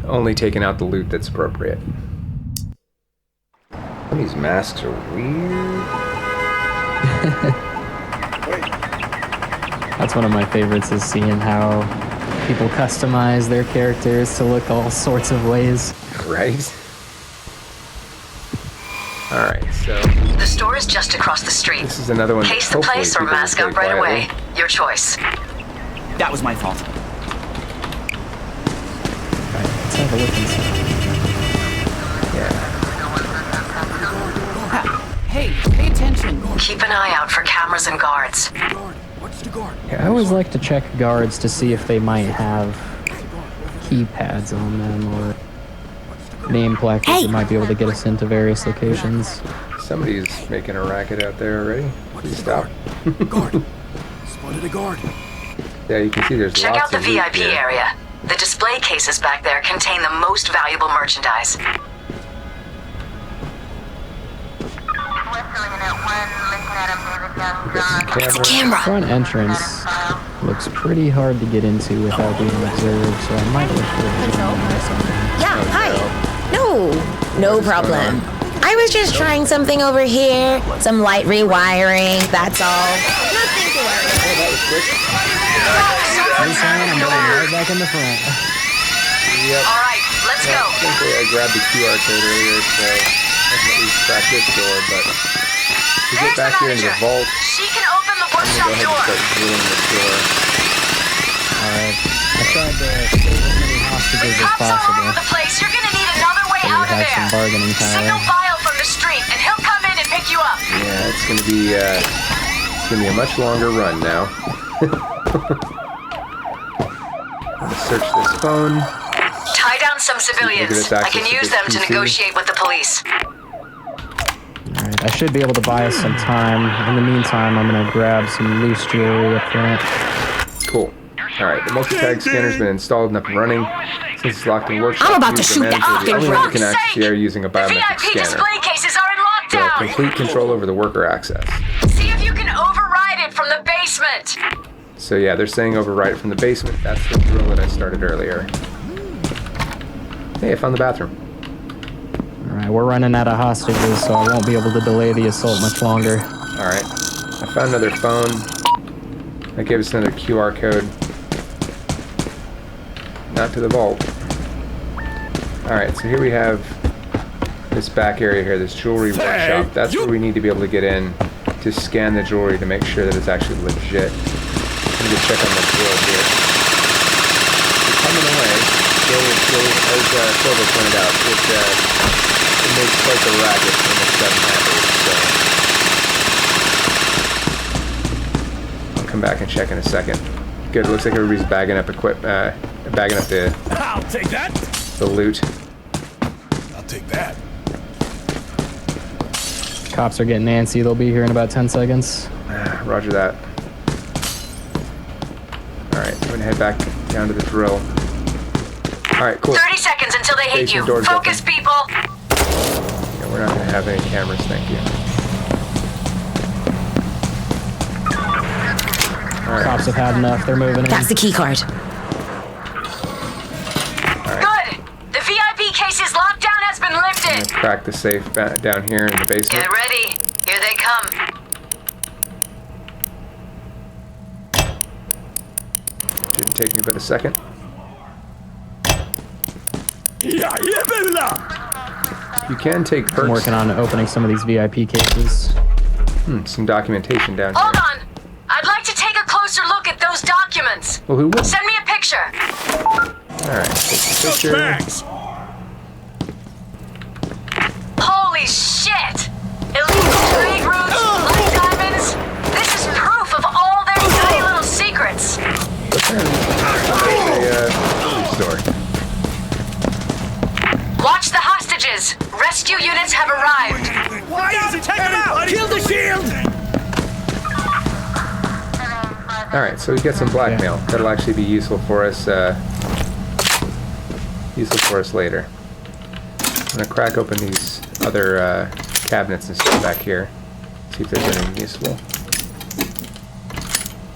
only taking out the loot that's appropriate. Some of these masks are weird.
That's one of my favorites, is seeing how people customize their characters to look all sorts of ways.
Right? Alright, so...
The store is just across the street.
This is another one.
Case the place or mask up right away. Your choice.
That was my fault.
Alright, let's have a look inside.
Yeah.
Hey, pay attention.
Keep an eye out for cameras and guards.
I always like to check guards to see if they might have keypads on them or name placards that might be able to get us into various locations.
Somebody's making a racket out there already. Please stop.
Guard. Spotted a guard.
Yeah, you can see there's
Check out
lots
the
of loot
VIP
here.
area. The display cases back there contain the most valuable merchandise.
It's a camera.
Front entrance looks pretty hard to get into without being observed, so I might look for a or something.
Yeah, hi. No problem. I was just trying something over here. Some light rewiring, that's all. Nothing to worry about.
That was quick.
I'm going right back in the front.
Yep.
All right, let's go.
Thankfully, I grabbed the QR code earlier, so I can at least crack this door, but to get
There's
back
the
here into the
manager.
vault,
She can open the
I'm
workshop
going to go
door.
ahead and start drilling this door.
Alright, I tried to save as many hostages as
Cops all
possible.
over the place. You're gonna need another way
So we
out of
have some
there.
bargaining
Signal
power.
file from the street, and he'll come in and pick you up.
Yeah, it's going to be a much longer run now. I'm going to search this phone.
Tie down some civilians.
us
I
access
can
to
use
this
them to
PC.
negotiate with the police.
Alright, I should be able to buy us some time. In the meantime, I'm gonna grab some loose jewelry up front.
Cool. Alright, the multi-tag scanner's been installed and up and running. Since it's locked in workshop,
I'm about to
use the
shoot that
manager, the
fucking
only one
rock.
who can access the area using a
The
biometric
VIP
scanner.
display cases are in
So
lockdown.
complete control over the worker access.
See if you can override it from the basement.
So yeah, they're saying override it from the basement. That's the drill that I started earlier. Hey, I found the bathroom.
Alright, we're running out of hostages, so I won't be able to delay the assault much longer.
Alright. I found another phone. That gave us another QR code. Not to the vault. Alright, so here we have this back area here, this jewelry workshop. That's where we need to be able to get in to scan the jewelry to make sure that it's actually legit. Let me just check on the drill here. It's coming away. Still, as Silver pointed out, it makes quite the racket when it's done happy, so I'll come back and check in a second. Good, it looks like everybody's bagging up bagging up
I'll take that.
the loot.
I'll take that.
Cops are getting antsy, they'll be here in about 10 seconds.
Roger that. Alright, I'm gonna head back down to the drill. Alright, cool.
30 seconds until they hit you.
Basement door's
Focus,
open.
people.
Yeah, we're not gonna have any cameras, thank you. Alright,
Cops have had enough, they're moving in.
That's the key card.
Good. The VIP case's lockdown has been
I'm
lifted.
gonna crack the safe down here in the basement.
Get ready. Here they come.
Didn't take me but a second. You can take
I'm
perks.
working on opening some of these VIP cases.
Some documentation down
Hold
here.
on. I'd like to take a closer look at those documents.
Well, who would?
Send me a picture.
Alright, take the picture.
Bags.
Holy shit! Illegal trade routes, blood diamonds. This is proof of all their dirty little secrets.
Apparently, it's a jewelry store.
Watch the hostages. Rescue units have arrived.
Why is it taking out? Kill the shield.
Alright, so we get some blackmail. That'll actually be useful for us, later. I'm gonna crack open these other cabinets and stuff back here. See if there's anything useful.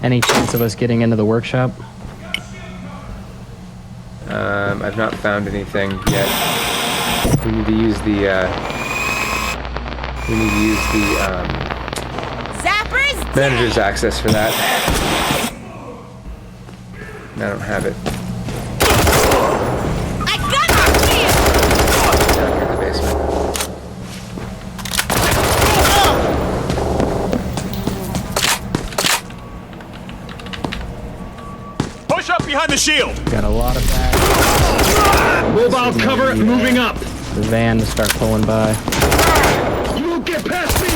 Any chance of us getting into the workshop?
I've not found anything yet. We need to use the
Zapper's
manager's access for that. I don't have it.
I got you!
Down here in the basement.
Push up behind the shield.
Got a lot of bags.
Mobile cover moving up.
The van to start pulling by.
You won't get past me.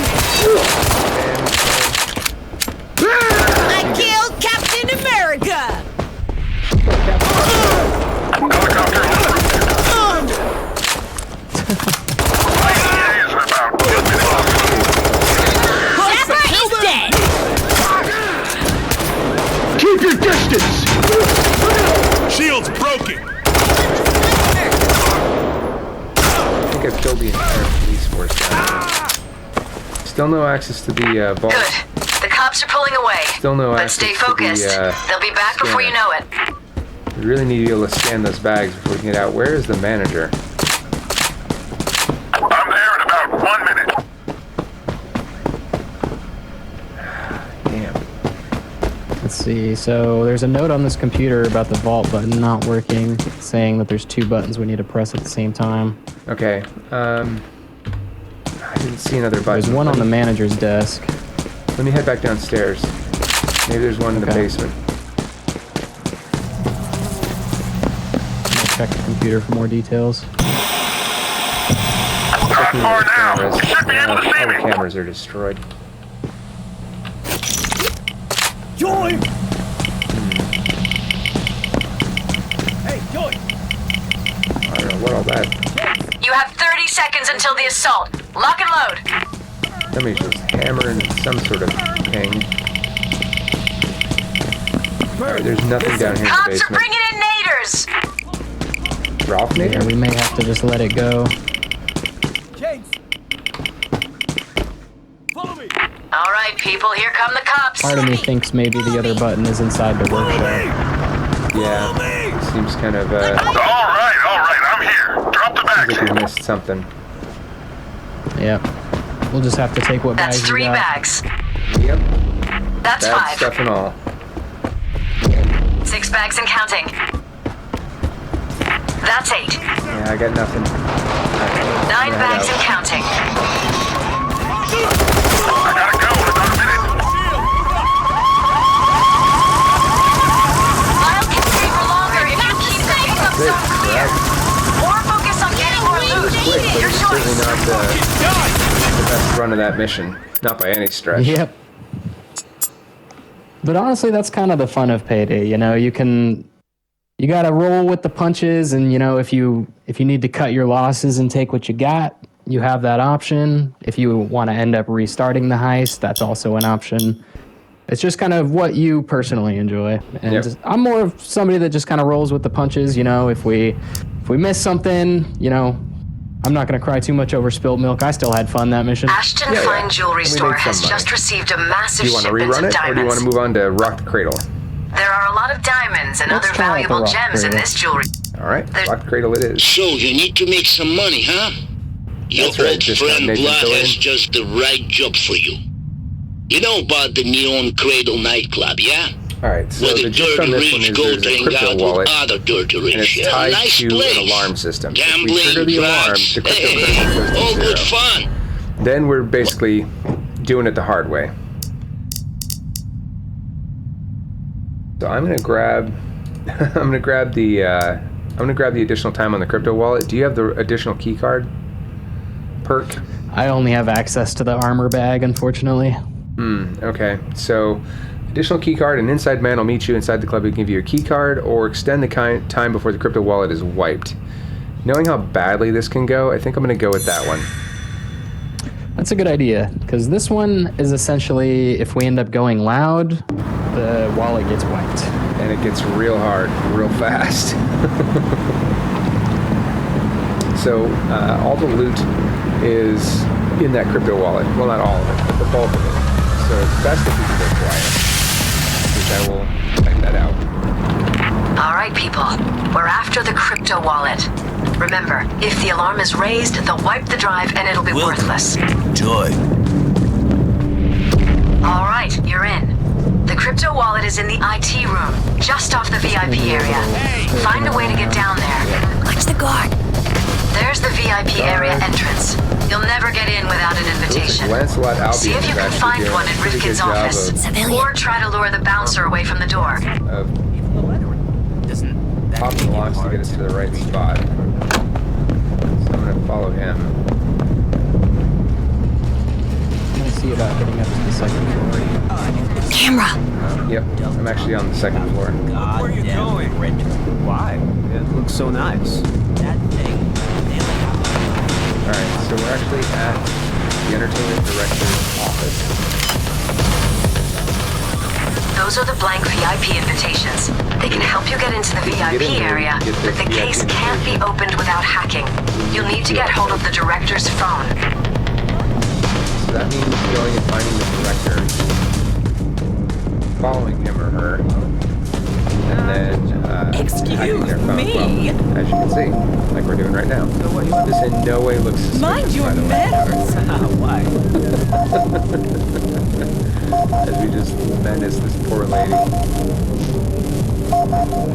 I killed Captain America! Zapper is dead!
Keep your distance. Shield's broken.
I think I've killed the entire police force down here. Still no access to the vault.
Good. The cops are pulling away.
Still no
but
access
stay
to
focused.
the,
They'll be back before you know it.
We really need to be able to scan those bags before we can get out. Where is the manager?
I'm there in about 1 minute.
Damn.
Let's see. So there's a note on this computer about the vault button not working, saying that there's 2 buttons we need to press at the same time.
Okay. I didn't see another button.
There's one on the manager's desk.
Let me head back downstairs. Maybe there's one in the
Okay.
basement.
I'll check the computer for more details.
Not
Checking
far
the
now.
cameras.
Should be able to see
All the
me.
cameras are destroyed.
Joy. Hey, Joy.
I don't know what all that.
You have 30 seconds until the assault. Lock and load.
Somebody's just hammering some sort of thing. Alright, there's nothing down here in the
Cops are
basement.
bringing in naders.
Ralph
Yeah,
Nader?
we may have to just let it go.
James. Follow me.
All right, people, here come the cops.
Part of me thinks maybe the other button is inside the workshop.
Yeah. Seems kind of,
All right, I'm here. Drop the
seems like
bags.
we missed something.
Yep. We'll just have to take what
That's
bags we
3
got.
bags.
Yep.
That's
Bad
5.
stuff and all.
6 bags and counting. That's 8.
Yeah, I got nothing.
9 bags and counting.
I gotta go in about a minute.
I'll keep you for longer if you keep the pickup zone clear. Or focus on getting more loot.
Quick, but
Your
it's certainly
choice.
not the best run of that mission. Not by any stretch.
Yep. But honestly, that's kind of the fun of Payday. You know, you gotta roll with the punches, and you know, if you need to cut your losses and take what you got, you have that option. If you want to end up restarting the heist, that's also an option. It's just kind of what you personally enjoy. And
Yep.
I'm more of somebody that just kind of rolls with the punches. You know, if we miss something, you know, I'm not going to cry too much over spilled milk. I still had fun that mission.
Ashton
Yeah, yeah.
Fine Jewelry
We
Store
made some
has
money.
just received a massive
Do you want to
shipment
rerun
of
it, or do you want
diamonds.
to move on to Rock the Cradle?
There are a lot of diamonds and
Let's
other
try out the
valuable
Rock
gems in
Cradle.
this jewelry.
All right,
There's-
Rock the Cradle it is.
So you need to make some money, huh? Your
That's right,
old
just
friend
Nathan
Vlad
Fillion.
has just the right job for you. You know about the Neon Cradle nightclub, yeah?
All right, so
Where
the
the
gist on
dirty
this one
rich
is
go
there's
to
a
hang
crypto
out
wallet,
with other dirty
and
rich.
it's
Yeah,
tied
nice
to
place.
an alarm system. If we
Gambling,
trigger the alarm,
drugs,
the cryptocurrency
hey,
goes to
all good
zero.
fun.
Then we're basically doing it the hard way. So I'm gonna grab the additional time on the crypto wallet. Do you have the additional key card perk?
I only have access to the armor bag, unfortunately.
Okay, so additional key card, an inside man will meet you inside the club. He can give you a key card or extend the time before the crypto wallet is wiped. Knowing how badly this can go, I think I'm going to go with that one.
That's a good idea, because this one is essentially, if we end up going loud, the wallet gets wiped.
And it gets real hard, real fast. So all the loot is in that crypto wallet. Well, not all of it, but the bulk of it. So it's best if we can go quiet, which I will type that out.
All right, people. We're after the crypto wallet. Remember, if the alarm is raised, they'll wipe the drive and it'll be worthless.
Joy.
All right, you're in. The crypto wallet is in the IT room, just off the VIP area. Find a way to get down there.
Watch the guard.
There's the VIP area entrance. You'll never get in without an invitation.
Lancelot Albion
See if you
is
can
actually
find
doing
one in
a pretty good
Rifkin's
job
office.
Civilian.
Or try to lure the bouncer away from the door.
of popping locks to get us to the right spot. So I'm going to follow him.
I'm gonna see about getting up to the second floor.
Camera.
Yep, I'm actually on the second floor.
Where are you going? Why? It looks so nice.
Alright, so we're actually at the entertainment director's office.
Those are the blank VIP invitations. They can help you get into the VIP area, but the case can't be opened without hacking. You'll need to get hold of the director's phone.
So that means going and finding the director, following him or her, and then hacking their phone.
me?
Well, as you can see, like we're doing right now. This in no way looks suspicious,
Mind your
by the way.
manners.
Why?
As we just menace this poor lady.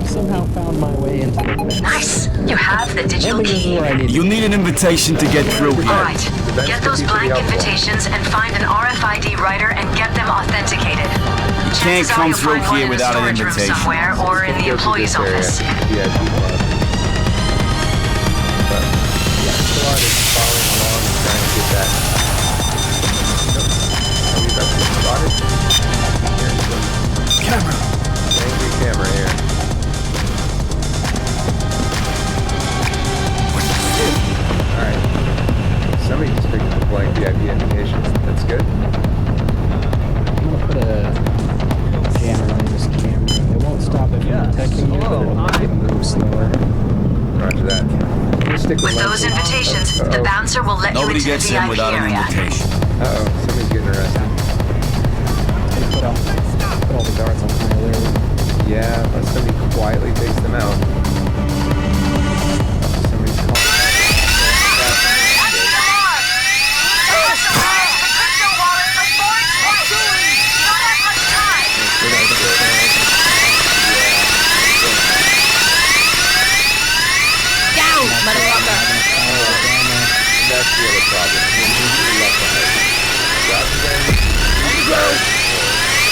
Somehow found my way into the vent.
Nice! You have the digital key.
Where I need
You need an invitation to get through here.
Alright, get those blank invitations and find an RFID writer and get them authenticated.
Can't
Chances are
come
you'll
through
find one
here
in the
without an
storage room
invitation.
somewhere or in the
Go to
employee's
this area,
office.
VIP club. But Lancelot is following along and trying to get that. Nope. Are we about to get spotted? Here's some
Camera.
angry camera here. Alright. Somebody just picked up a blank VIP invitation. That's good.
I'm gonna put a jammer on this camera. It won't stop it from detecting you, but it'll make it move slower.
Roger that. We'll stick
With those
Lancelot.
invitations, the bouncer will let
Nobody
you into
gets
the
in
VIP
without an
area.
invitation.
Uh-oh, somebody's getting arrested.
Put all the guards on high alert.
Yeah, unless somebody quietly takes them out. Somebody's calling.
Down, motherfucker.
That's the other problem. We left the house. Rather than guards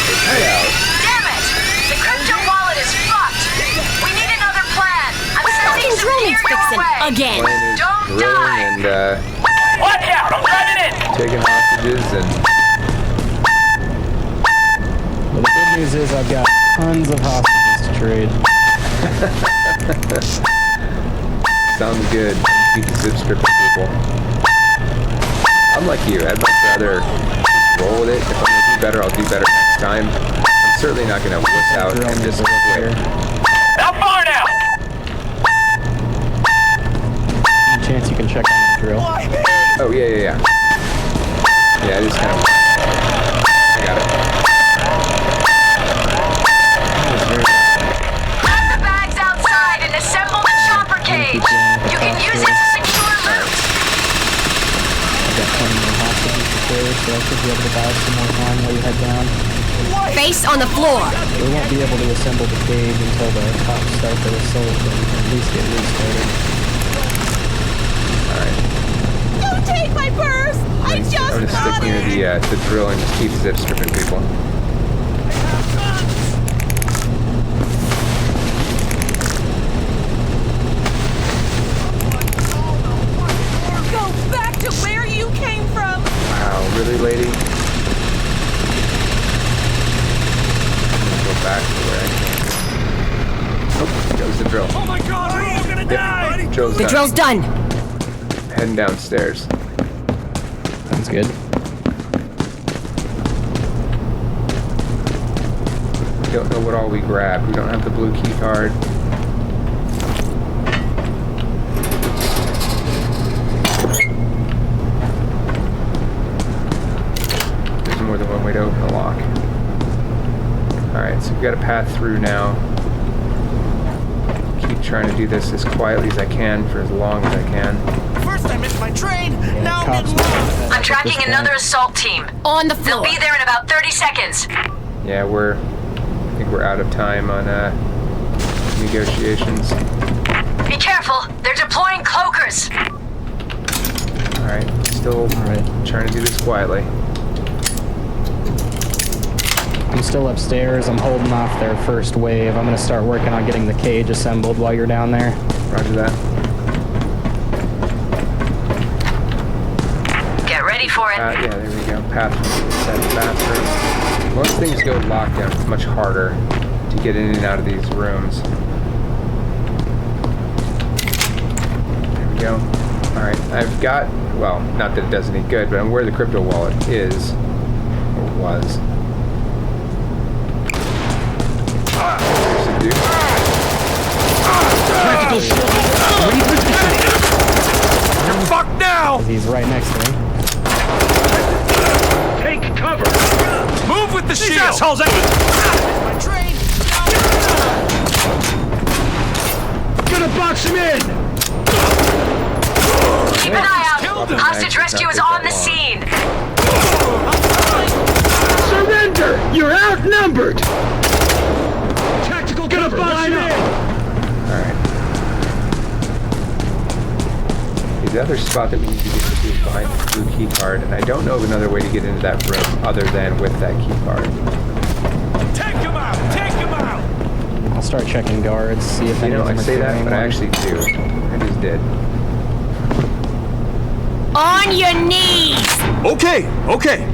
take it out.
Damn it! The crypto wallet is fucked! We need another plan! I'm sending some
Drilling's
gear your
fixing
way!
again.
Plan is
Don't
drilling
die.
and
Watch out! I'm driving in!
taking hostages and
Well, the good news is I've got tons of hostages to trade.
sounds good. Keep zip stripping people. I'm like you. I'd much rather just roll with it. If I'm gonna do better, I'll do better next time. I'm certainly not gonna wuss out and just quit.
How far now?
Any chance you can check on the drill?
Oh yeah. Yeah, I just kind of. I got it.
Grab the bags outside and assemble the chopper cage! You can use it to secure loot!
I've got 20 more hostages to trade, so I should be able to buy some more time while you head down.
Face on the floor.
We won't be able to assemble the cage until the cops start their assault, but we can at least get loot started.
Alright.
Don't take my purse! I
I'm
just
gonna
got
stick near
it!
the drill and just keep zip stripping people.
Go back to where you came from!
Wow, really, lady? I'm gonna go back to where I came from. Nope, goes the drill.
Oh my god, we're all gonna die!
Drill's
The
done.
drill's done.
Heading downstairs.
Sounds good.
Don't know what all we grabbed. We don't have the blue key card. There's more than one way to open the lock. Alright, so we've got a path through now. Keep trying to do this as quietly as I can for as long as I can.
First I missed my train, now I'm
cops
getting lost.
I'm tracking another assault team.
On the
They'll
floor.
be there in about 30 seconds.
Yeah, I think we're out of time on negotiations.
Be careful, they're deploying cloakers.
Alright, still trying to do this quietly.
I'm still upstairs. I'm holding off their first wave. I'm going to start working on getting the cage assembled while you're down there.
Roger that.
Get ready for it.
Yeah, there we go. Path to that bathroom. Once things go lockdown, it's much harder to get in and out of these rooms. There we go. Alright, I've got, well, not that it does any good, but I'm where the crypto wallet is, or was. There's a dude.
You're fucked now!
He's right next to me.
Take cover!
Move with the
These
shield!
assholes ain't...
My train!
Gonna box him in!
Keep an eye out.
Killed him.
Hostage rescue is on the scene.
Surrender! You're outnumbered! Tactical cover! Gonna box him in!
Alright. The other spot that we need to get to is behind the blue key card, and I don't know of another way to get into that room other than with that key card.
Take him out! Take him out!
I'll start checking guards, see if any of
I
them are
say that,
carrying
but I
one.
actually do. I just did.
On your knees.
Okay, okay.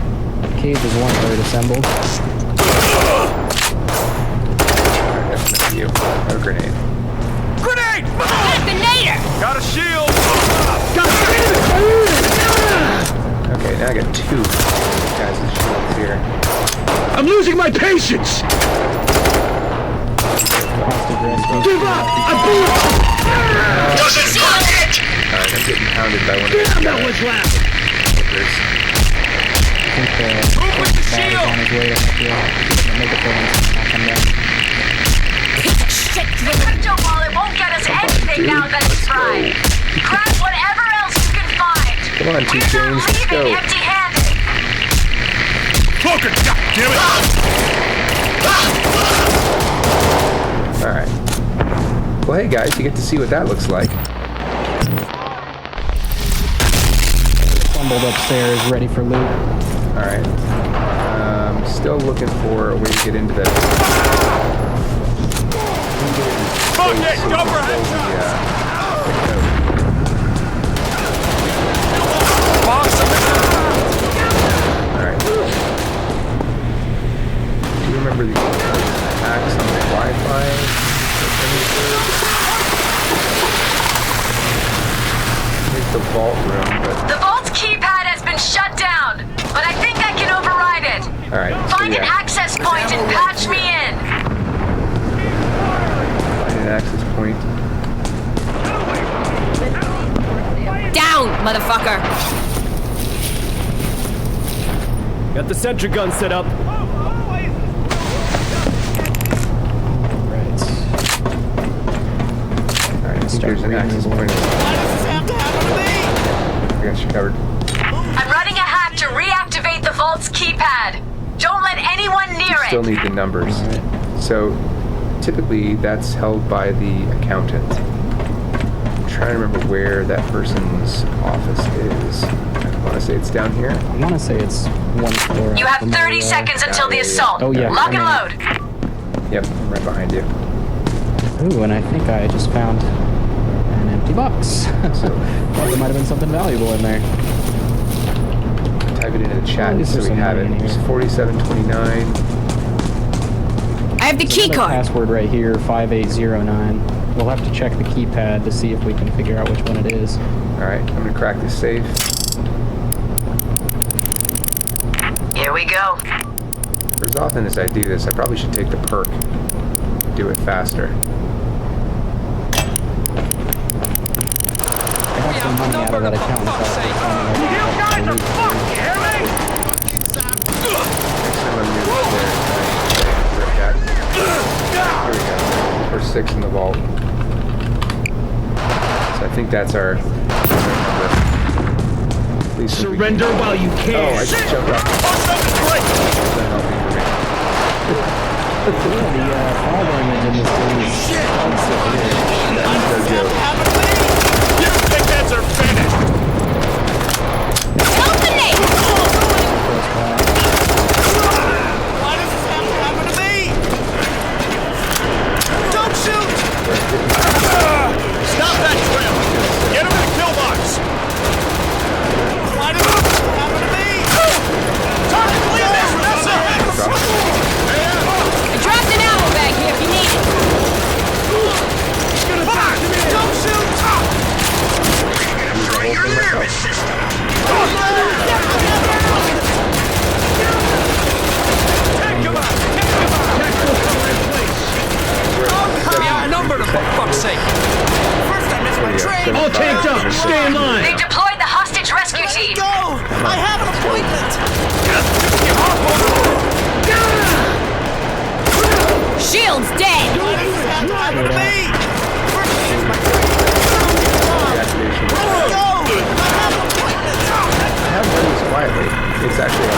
Cage is 1/3 assembled.
Alright, that's enough of you. A grenade.
Grenade!
Grenadier.
Got a shield!
Okay, now I got two guys with shields here.
I'm losing my patience!
Hostage rescue.
Give up! I'm bulletproof!
Doesn't cut it!
Alright, I'm getting pounded by one of these
Damn, that was loud!
workers.
I think
Move with the
Bad is
shield!
on his way to help you out. Make a point. I'll come down.
Shit.
Crypto wallet won't get us anything now that it's fried. Grab whatever else you can find.
Come on, T.
We're
James,
not
let's
leaving
go.
empty-handed.
Cloaker! Goddammit!
Alright. Well, hey guys, you get to see what that looks like.
Stumbled upstairs, ready for loot.
Alright. Still looking for a way to get into this.
Fuck it! Go for headshots! Box him!
Alright. Do you remember the hacks on the Wi-Fi? Here's the vault room, but...
The vault's keypad has been shut down, but I think I can override it.
Alright,
Find an access point and patch me in.
Find an access point.
Down, motherfucker.
Got the sentry gun set up.
Right.
Alright, I think there's an access point.
Why does this have to happen to me?
I got you covered.
I'm running a hack to reactivate the vault's keypad. Don't let anyone near it.
Still need the numbers. So, typically, that's held by the accountant. I'm trying to remember where that person's office is. I want to say it's down here.
I want to say it's one floor.
You
up
have
from
30
the,
seconds until the
yeah.
assault.
Oh, yeah,
Lock and
come
load.
Yep, I'm right behind you.
Ooh, and I think I just found an empty box.
So,
Thought there might have been something valuable in there.
type it into the chat
Oh,
just so
there's
we have it.
something in
It's
here.
I
4729.
have the key
Another
card.
password right here, 5809. We'll have to check the keypad to see if we can figure out which one it is.
Alright, I'm gonna crack this safe.
Here we go.
For as often as I do this, I probably should take the perk. Do it faster.
I got some money out of that account.
You guys are fucked, you hear me?
Next time I'm near there, rip that. Here we go. We're 6 in the vault. I think that's our number.
Surrender while you can.
Oh, I just jumped off.
The fall damage in this game is so good.
You think that's our finish?
Opening!
Why does this have to happen to me? Don't shoot! Stop that trail! Get him in the kill box! Why does this happen to me? Target, leave this! That's it!
I dropped an ammo bag here if you need it.
Fuck! Don't shoot!
Destroy your nervous system.
Outnumbered for fuck's sake.
First I missed my train!
All tanked up!
Stay in line!
They deployed the hostage rescue team.
Go! I have an appointment!
Shield's dead.
Why does this have to happen to me? First I missed my train! Go! I have an appointment!
I have done this quietly. It's actually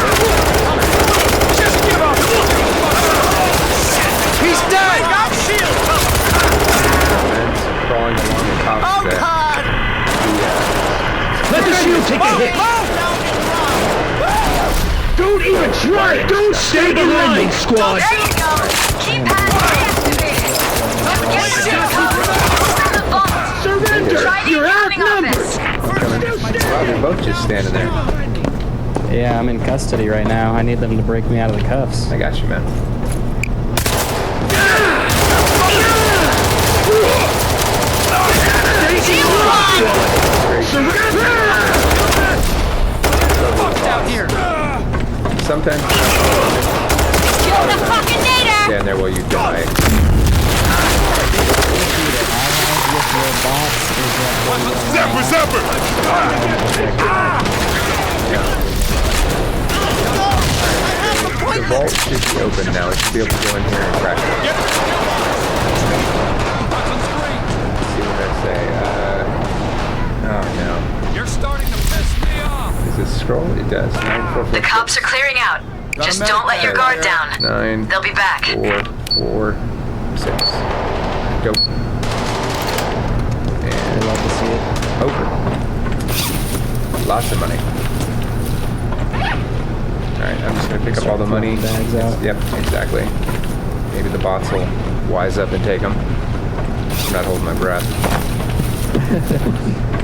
Just give up! He's dead! I got shield!
crawling along the top
Oh,
of that.
God!
Let the shield take a hit!
Don't even try! Don't stay behind me, squad!
There you go. Keypad reactivated. Get the shield cover. Open the vault.
Surrender!
Try the
You're
accounting office.
Wow, they're both just standing there.
Yeah, I'm in custody right now. I need them to break me out of the cuffs.
I got you, man. Sometimes
Kill the fucking nader.
stand there while you die.
Zapper, zapper!
The vault should be open now. It should be able to go in here and crack it. Let's see what I say. Oh no.
You're starting to piss me off.
Does this scroll? It does. 9, 4, 4,
The cops are clearing out. Just don't let your guard down.
9.
They'll be back.
4, 4, 6. Go.
I'd
And
love to see it.
open. Lots of money. Alright, I'm just gonna pick up all the money.
Bags out.
Yep, exactly. Maybe the bots will wise up and take them. I'm not holding my breath.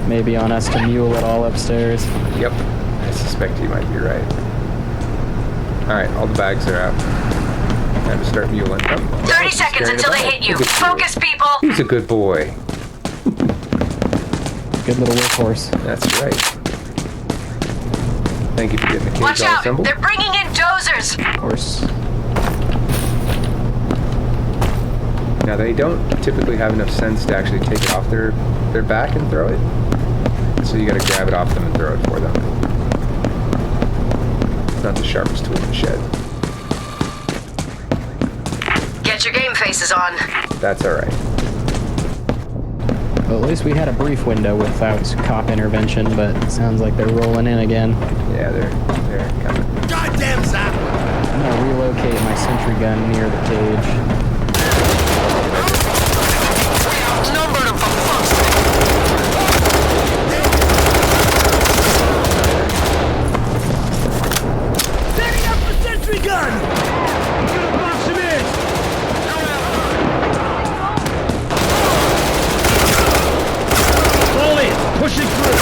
Maybe on us to mule it all upstairs.
Yep, I suspect you might be right. Alright, all the bags are out. Time to start muling. Oh,
30 seconds until they hit you. Focus, people.
He's a good boy.
Good little workhorse.
That's right. Thank you for getting the cage
Watch
all
out.
assembled.
They're bringing in dozers.
Of course.
Now they don't typically have enough sense to actually take it off their back and throw it. So you gotta grab it off them and throw it for them. It's not the sharpest tool in the shed.
Get your game faces on.
That's alright.
Well, at least we had a brief window without cop intervention, but it sounds like they're rolling in again.
Yeah, they're coming.
Goddamn Zap!
I'm gonna relocate my sentry gun near the cage.
Number them for fuck's sake! Setting up the sentry gun! I'm gonna box him in! Fall in! Pushing through!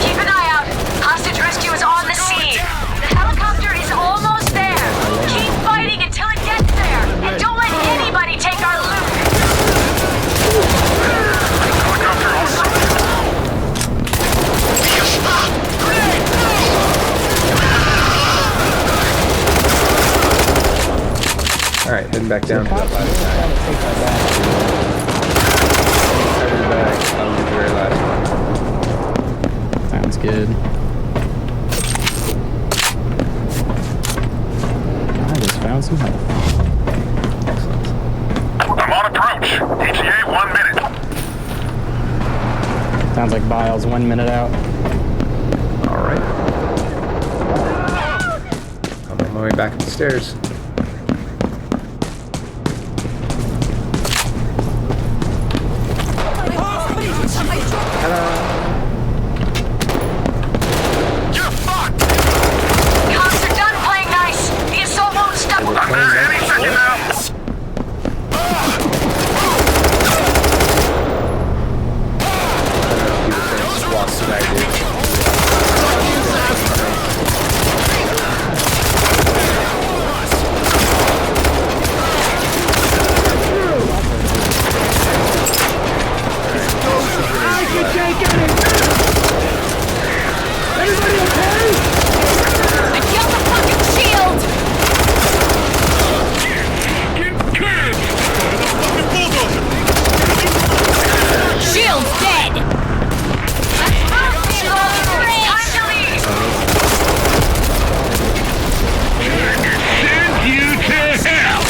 Keep an eye out. Hostage rescue is on the scene. The helicopter is almost there. Keep fighting until it gets there. And don't let anybody take our loot.
Alright, heading back down to that last guy. Heading back on the very last one.
Sounds good. I just found some help.
Excellent.
I'm on approach. ETA 1 minute.
Sounds like Biles 1 minute out.
All right. I'm on my way back up the stairs.
You're fucked!
Cops are done playing nice. The assault won't stop.
I'm there any second now.
I killed the fucking shield! Shield's dead!
Time to leave.
Send you to hell!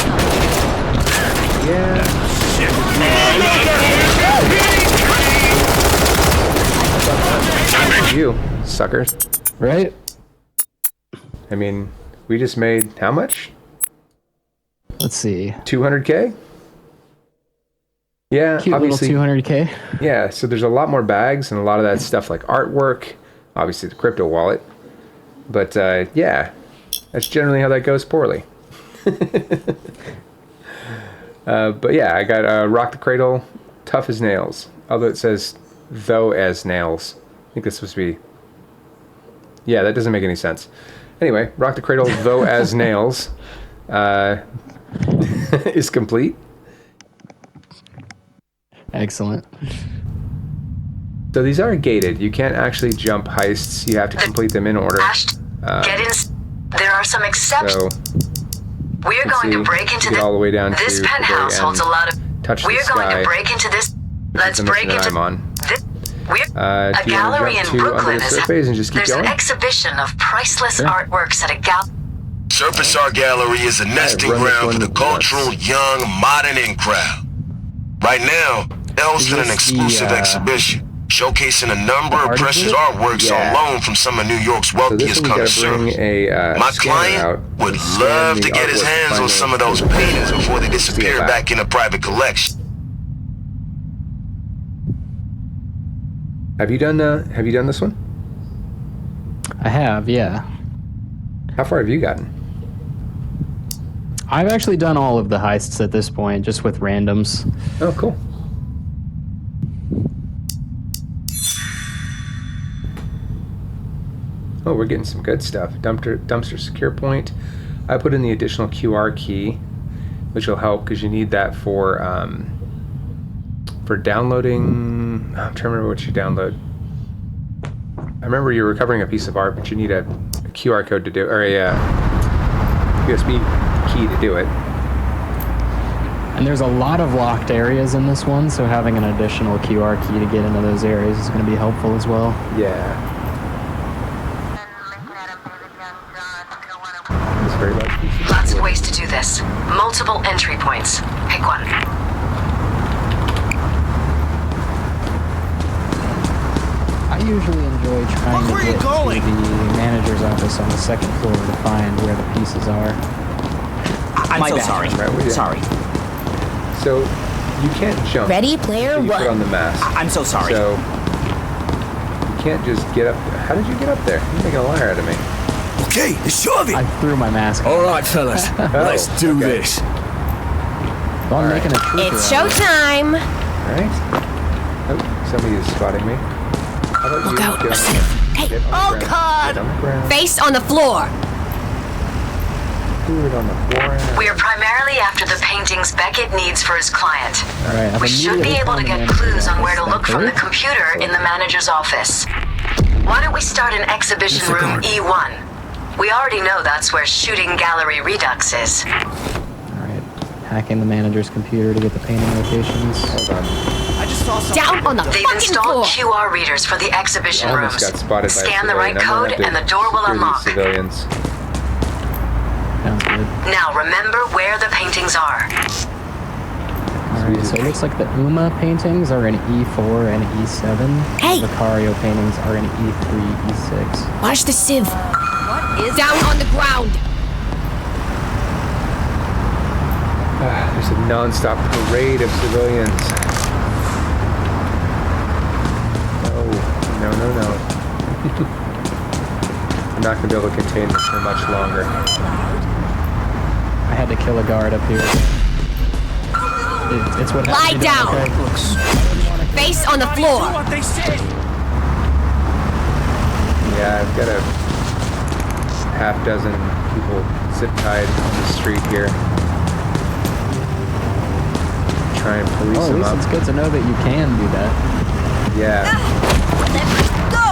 Yeah. You suckers.
Right?
I mean, we just made how much?
Let's see.
200K? Yeah,
Cute
obviously.
little 200K.
Yeah, so there's a lot more bags and a lot of that stuff like artwork, obviously the crypto wallet. But yeah, that's generally how that goes poorly. But yeah, I got Rock the Cradle, Tough as Nails. Although it says though as nails. I think that's supposed to be... Yeah, that doesn't make any sense. Anyway, Rock the Cradle, though as nails, is complete.
Excellent.
So
these are gated. You can't actually jump heists. You have to complete them in order.
Get in. There are some exceptions.
So
We're going to break into
get all the way down
this
to the
penthouse
very
holds a
end.
lot of.
Touch
We're
the
going
sky.
to break into this. Let's
That's the
break
mission that
into
I'm on.
this. A
Do you want
gallery
to
in
jump to
Brooklyn
under the
is.
surface and just keep
There's
going?
an exhibition of priceless artworks at a gallery.
Surface Art Gallery is a nesting
run this
ground for
one
the cultural, young, modern in crowd. Right now, they're hosting an exclusive exhibition showcasing a number of precious artworks on loan from some of New York's wealthiest connoisseurs. My client would love to get his hands on some of those paintings before they disappear back in a private collection.
Have you done this one?
I have, yeah.
How far have you gotten?
I've actually done all of the heists at this point, just with randoms.
Oh, cool. Oh, we're getting some good stuff. Dumpster secure point. I put in the additional QR key, which will help because you need that for downloading. I'm trying to remember what you download. I remember you're recovering a piece of art, but you need a QR code to do, or a USB key to do it.
And there's a lot of locked areas in this one, so having an additional QR key to get into those areas is going to be helpful as well.
Yeah. Very large piece of
Lots of ways to do this. Multiple entry points. Pick one.
I usually enjoy trying to get to the manager's office on the second floor to find where the pieces are.
I'm so sorry.
Right,
Sorry.
So you can't jump.
Ready, player
you
one.
put on the mask.
I'm so sorry.
So you can't just get up there. How did you get up there? You're making a liar out of me.
Okay, shove it.
I threw my mask.
All right, fellas, let's do this.
Well, I'm making a trooper
It's
out of it.
showtime.
Alright. Oh, somebody is spotting me. How about
Look
you
out.
get on the
Hey.
get on the
Oh,
ground.
God.
Get on the ground.
Face on the floor!
Do it on the floor.
We are primarily after the paintings Beckett needs for his client.
All right, I've
We should be
immediately
able to
found the
get clues
manager's
on where to
office.
look from the computer in the manager's office. Why don't we start in exhibition room E1? We already know that's where shooting gallery redux is.
Alright, hacking the manager's computer to get the painting locations.
Hold on.
I just saw something.
Down on the
They've
fucking
installed
floor!
QR readers for the exhibition
Almost
rooms.
got spotted by a
Scan the right
civilian. I'm
code
gonna
and
have
the
to
door will
secure these
unlock.
civilians.
Sounds good.
Now remember where the paintings are.
Alright, so it looks like the Uma paintings are in E4 and E7.
Hey!
The Vicario paintings are in E3, E6.
Watch the sieve.
What is
Down on the ground.
There's a non-stop parade of civilians. No. I'm not going to be able to contain this for much longer.
I had to kill a guard up here. It's what
Lie
happened.
down.
Okay.
Face on the floor.
What they say.
Yeah, I've got a half dozen people zip-tied on the street here. Try and police
Oh, at
them
least
up.
it's good to know that you can do that.
Yeah.
Let me go!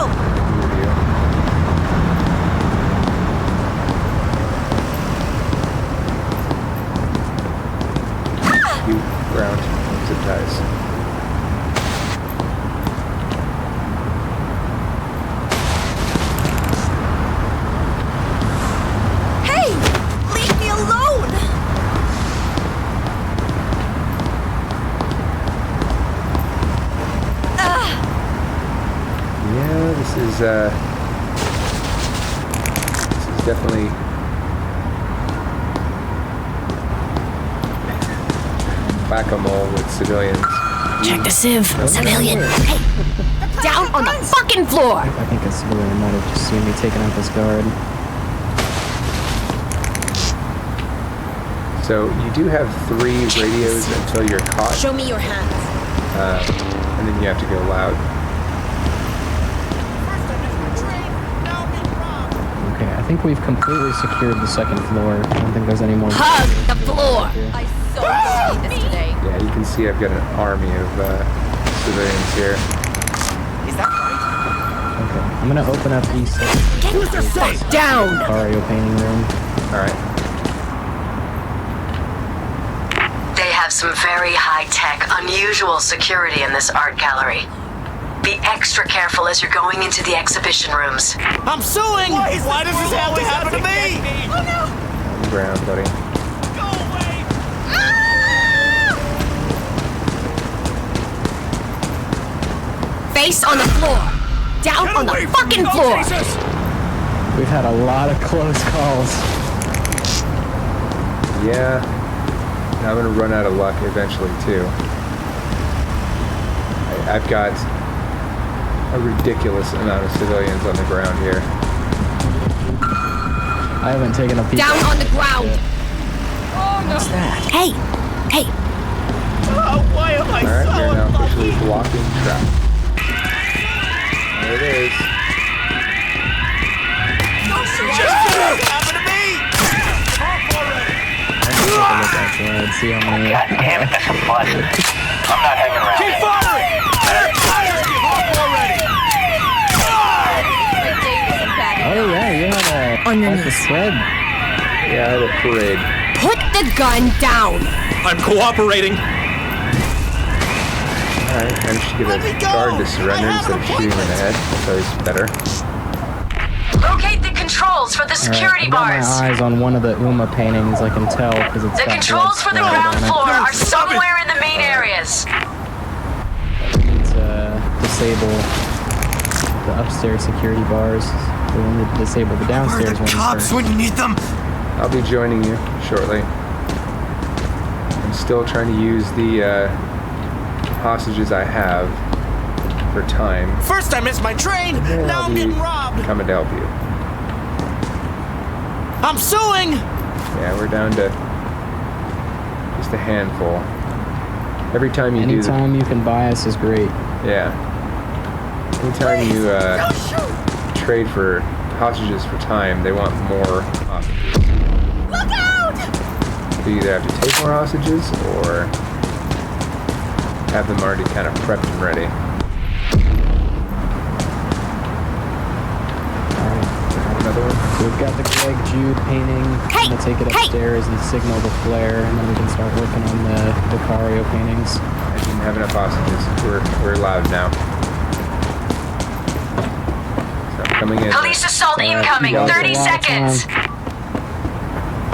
You round zip ties.
Hey! Leave me alone!
Yeah, this is definitely whack-a-mole with civilians.
Check the sieve. Civilian. Hey! Down on the fucking floor.
I think a civilian might have just seen me taking out this guard.
So you do have 3 radios until you're caught,
Show me your hands.
and then you have to go loud.
Okay, I think we've completely secured the second floor. I don't think there's any more.
Hug the floor.
I so need this today.
Yeah, you can see I've got an army of civilians here.
Is that right?
Okay, I'm gonna open up E6.
Get the fuck down.
Vicario painting room.
Alright.
They have some very high-tech, unusual security in this art gallery. Be extra careful as you're going into the exhibition rooms.
I'm suing! Why does this have to happen to me?
Oh no!
On the ground, buddy.
Go away!
Face on the floor. Down on the fucking floor.
We've had a lot of close calls.
Yeah. I'm gonna run out of luck eventually, too. I've got a ridiculous amount of civilians on the ground here.
I haven't taken a peek.
Down on the ground.
What's that?
Hey! Hey!
Oh, why am I
Alright,
so
we're now
unlucky?
officially blocking trap. There it is.
What happened to me?
Take a look outside, see how many.
Damn, that's a fun. I'm not hanging around.
Keep firing!
Oh yeah, you had a
On your
like a
knees.
spread.
Yeah, I had a parade.
Put the gun down.
I'm cooperating.
Alright, managed to get
Let me
a
go!
guard to surrender
I have
instead
an
of shooting him in the head. That's always better.
Locate the controls for the security
Alright, I've got
bars.
my eyes on one of the Uma paintings. I can tell because it's
The
got
controls for the
blood
ground
on it.
floor are somewhere in the main areas.
We need to disable the upstairs security bars. We need to disable the downstairs ones first.
when you need them?
I'll be joining you shortly. I'm still trying to use the hostages I have for time.
First I missed my train,
Then
now
I'll
I'm
be
getting robbed.
coming to help you.
I'm suing!
Yeah, we're down to just a handful. Every time you
Anytime you can buy us is great.
yeah. Anytime you trade for hostages for time, they want more hostages.
Look out!
You either have to take more hostages or have them already kind of prepped and ready.
Alright,
Another one?
so we've got the Greg Jude painting.
Hey!
I'm gonna take it
Hey!
upstairs and signal the flare, and then we can start working on the Vicario paintings.
I didn't have enough hostages. We're loud now. So coming in.
Police assault incoming.
you guys
30
a lot of
seconds.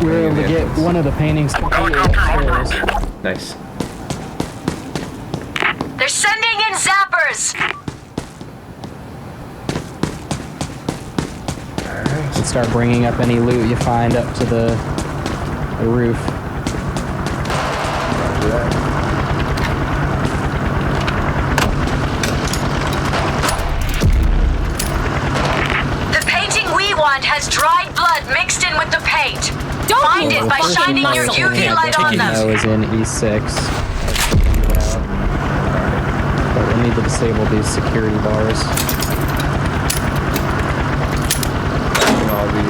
We were able to get one of the paintings completely upstairs.
Nice.
They're sending in zappers!
Alright.
And start bringing up any loot you find up to the roof.
Roger that.
The painting we want has dried blood mixed in with the paint.
Don't
Find
move.
it by shining your
Muscle.
UV light on them.
is in E6. But we'll need to disable these security bars.
And all the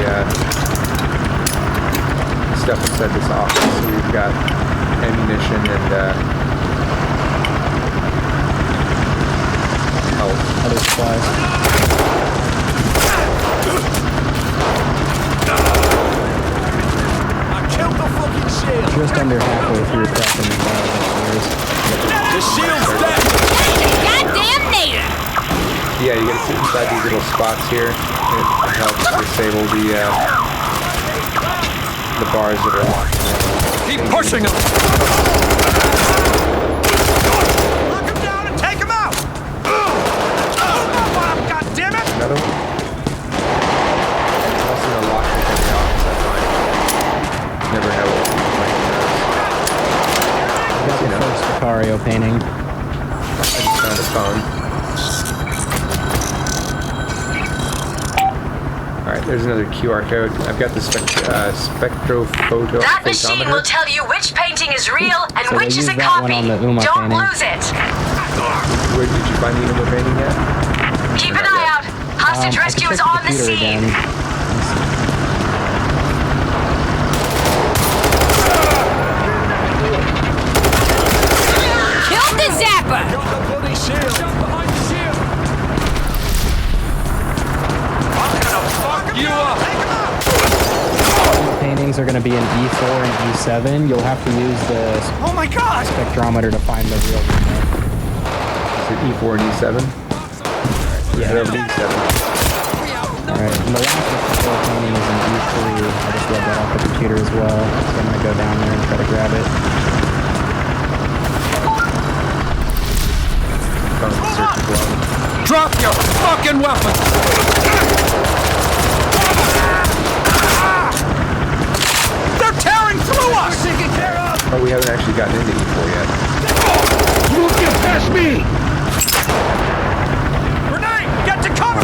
stuff inside this office. So we've got ammunition and health.
Other supplies.
Killed the fucking shield!
Just under halfway through cracking the wall upstairs.
The shield's dead!
Goddamn native!
Yeah, you gotta sit inside these little spots here. It helps disable the bars that are locked.
Keep pushing him! Lock him down and take him out! God damn it!
Another one? Also the lock in the office, I find. Never have it.
Got the first Sicario painting.
I just found a phone. Alright, there's another QR code. I've got the spectrophoto.
That machine will tell you which painting is real and
So
which
they
is a
used that one
copy.
on the Uma
Don't
painting.
lose it.
Where did you find the Uma painting at?
Keep an eye out. Hostage
I
rescue
can
is
check
on the
computer
scene.
again.
Kill the zapper!
Got the bloody shield! Jump behind the shield! I'm gonna fuck you up! Take him out!
Paintings are going to be in E4 and E7. You'll have to use the
Oh my god!
spectrometer to find the real remote.
Is it E4 and E7?
Yeah.
Head over to E7.
Alright, and the last control painting is in E3. I just read that off the computer as well. So I'm going to go down there and try to grab it.
Phone search below.
Drop your fucking weapon! They're tearing through us! Taken care of!
Oh, we haven't actually gotten into E4 yet.
You get past me! Grenade! Get to cover!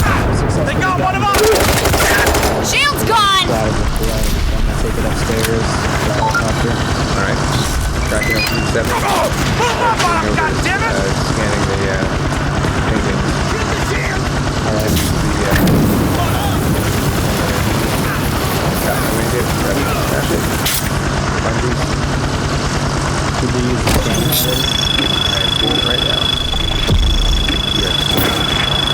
They got one of us!
Shield's gone!
Cloud of blood. So I'm going to take it upstairs. The helicopter.
Alright. Tracking up to E7.
Move up on him, goddammit!
Scanning the paintings.
Alright.
Got my window. Ready to smash it. Find these.
Did you use the scanner already?
I'm doing it right now. Yes.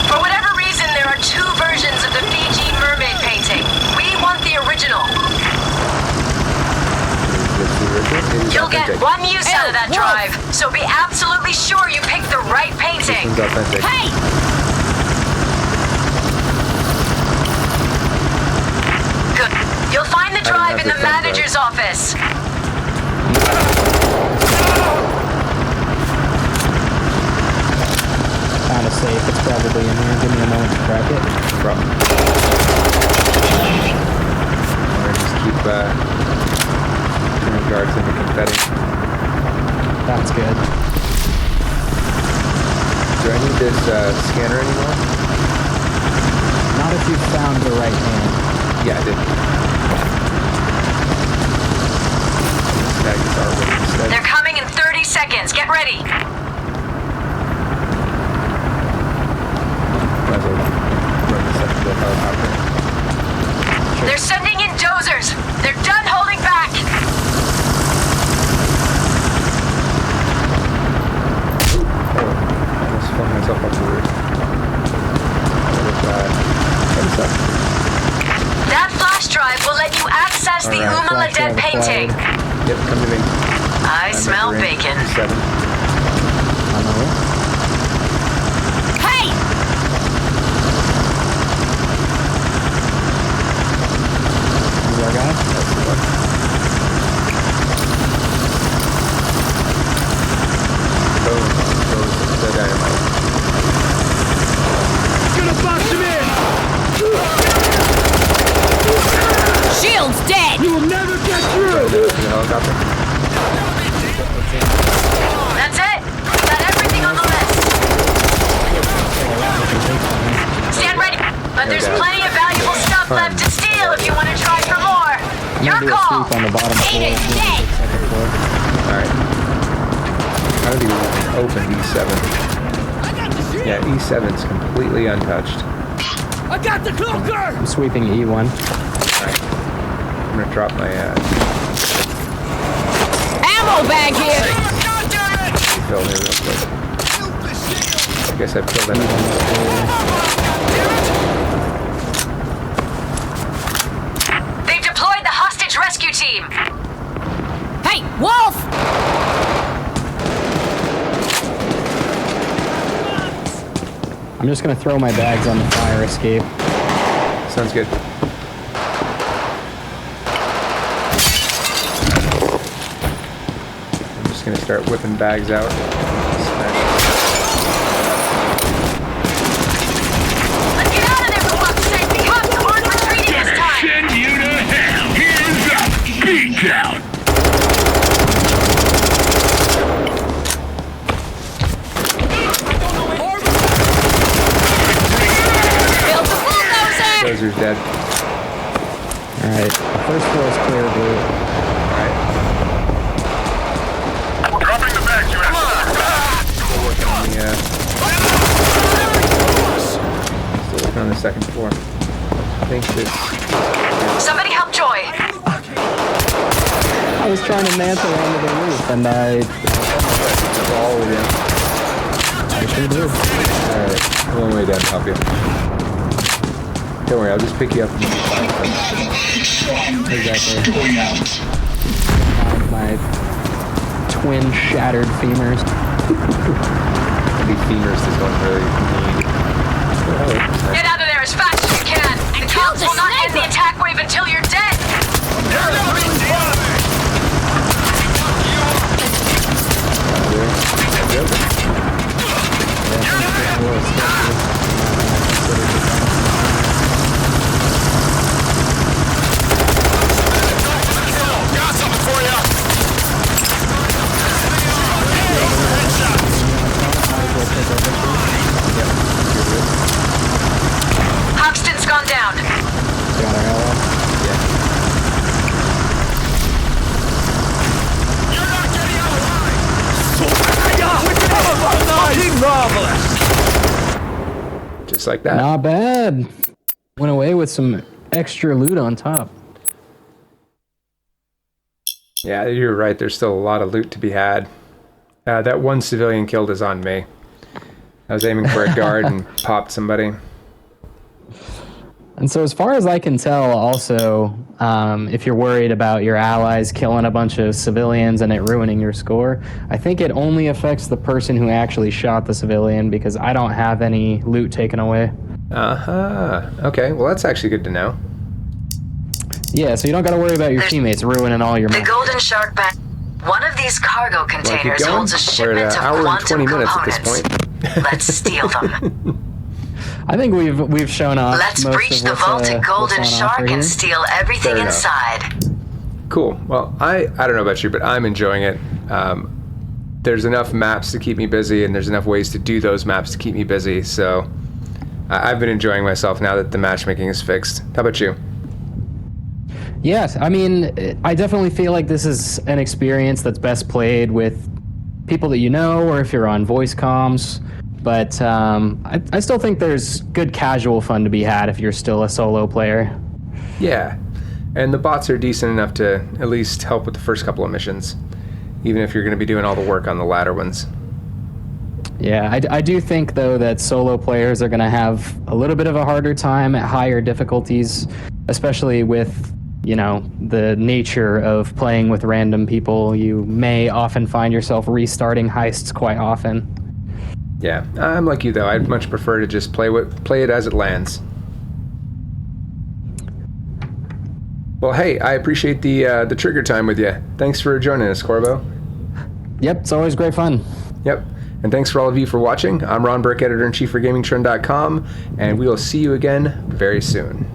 For whatever reason, there are two versions of the Fiji mermaid painting. We want the original.
Is this the original? It is
You'll get
authentic.
one use out of that drive, so be absolutely sure you pick the right
This
painting.
one's authentic.
Hey!
Good. You'll find the
don't
drive
have
in
the
the
thumb drive.
manager's office.
Found a safe. It's probably in here. Give me a moment to crack it.
No problem. Or just keep turning guards into confetti.
That's good.
Do I need this scanner anymore?
Not if you found the right hand.
Yeah, I did. Snag this artwork instead.
They're coming in 30 seconds. Get ready.
Might as well run this up to the helicopter.
They're sending in dozers. They're done holding back.
Almost flung myself off the roof.
That flash drive will let you access the
Alright,
Uma
flash
Ladet
drive
painting.
Yep, come to me.
I smell bacon.
7.
On my way.
Hey!
Is our guy?
That's the one. Boom. Goes the
enough left to steal if you want to try for more.
I'm
Your
gonna do a
call.
sweep on the bottom floor.
Payday,
second floor.
Alright. I don't even want to open E7. Yeah, E7's completely untouched.
I got the cloaker!
I'm sweeping E1.
Alright. I'm gonna drop my
Ammo bag here!
refill here real quick. I guess I filled that up.
They deployed the hostage rescue team.
Hey, Wolf!
I'm just gonna throw my bags on the fire escape.
Sounds good. I'm just gonna start whipping bags out.
Let's get out of there for fuck's sake. The cops aren't retreating this time.
Send you to hell. Here's up. Beat down.
Build the bulldozer!
Dozer's dead.
Alright, the first floor is clear, blue.
Alright.
We're dropping the bags, you
Still working on the second floor. I think this.
Somebody help Joy.
I was trying to mantle onto the roof, and I
All the way down.
sure did.
Alright, one way down, help you. Don't worry, I'll just pick you up and
Exactly. My twin shattered femurs.
these femurs this one really need.
Get out of there as fast as you can. The cops will not end the attack wave until you're dead.
Got something for you.
Hoxton's gone down.
Got our ally.
You're not getting out alive.
Just like that.
Not bad. Went away with some extra loot on top.
Yeah, you're right. There's still a lot of loot to be had. That one civilian killed is on me. I was aiming for a guard and popped somebody.
And so as far as I can tell, also, if you're worried about your allies killing a bunch of civilians and it ruining your score, I think it only affects the person who actually shot the civilian, because I don't have any loot taken away.
Uh-huh. Okay, well that's actually good to know.
Yeah, so you don't got to worry about your teammates ruining all your
The
money.
Golden Shark bag. One of these cargo
Wanna keep
containers
going?
holds a
We're
shipment
at an hour
of
and
quantum
20 minutes at
components.
this point.
Let's steal them.
I think we've shown off.
Let's
most
breach
of
the
what's,
vault at
what's
Golden
on
Shark
offer
and
here.
steal everything
Fair enough.
inside.
Cool. Well, I don't know about you, but I'm enjoying it. There's enough maps to keep me busy, and there's enough ways to do those maps to keep me busy. So I've been enjoying myself now that the matchmaking is fixed. How about you?
Yes, I mean, I definitely feel like this is an experience that's best played with people that you know, or if you're on voice comms. But I still think there's good casual fun to be had if you're still a solo player.
Yeah, and the bots are decent enough to at least help with the first couple of missions, even if you're going to be doing all the work on the latter ones.
Yeah, I do think, though, that solo players are going to have a little bit of a harder time at higher difficulties, especially with, you know, the nature of playing with random people. You may often find yourself restarting heists quite often.
Yeah, I'm like you though. I'd much prefer to just play it as it lands. Well, hey, I appreciate the trigger time with you. Thanks for joining us, Corbo.
Yep, it's always great fun.
Yep, and thanks for all of you for watching. I'm Ron Burke, editor-in-chief for GamingTrend.com, and we will see you again very soon.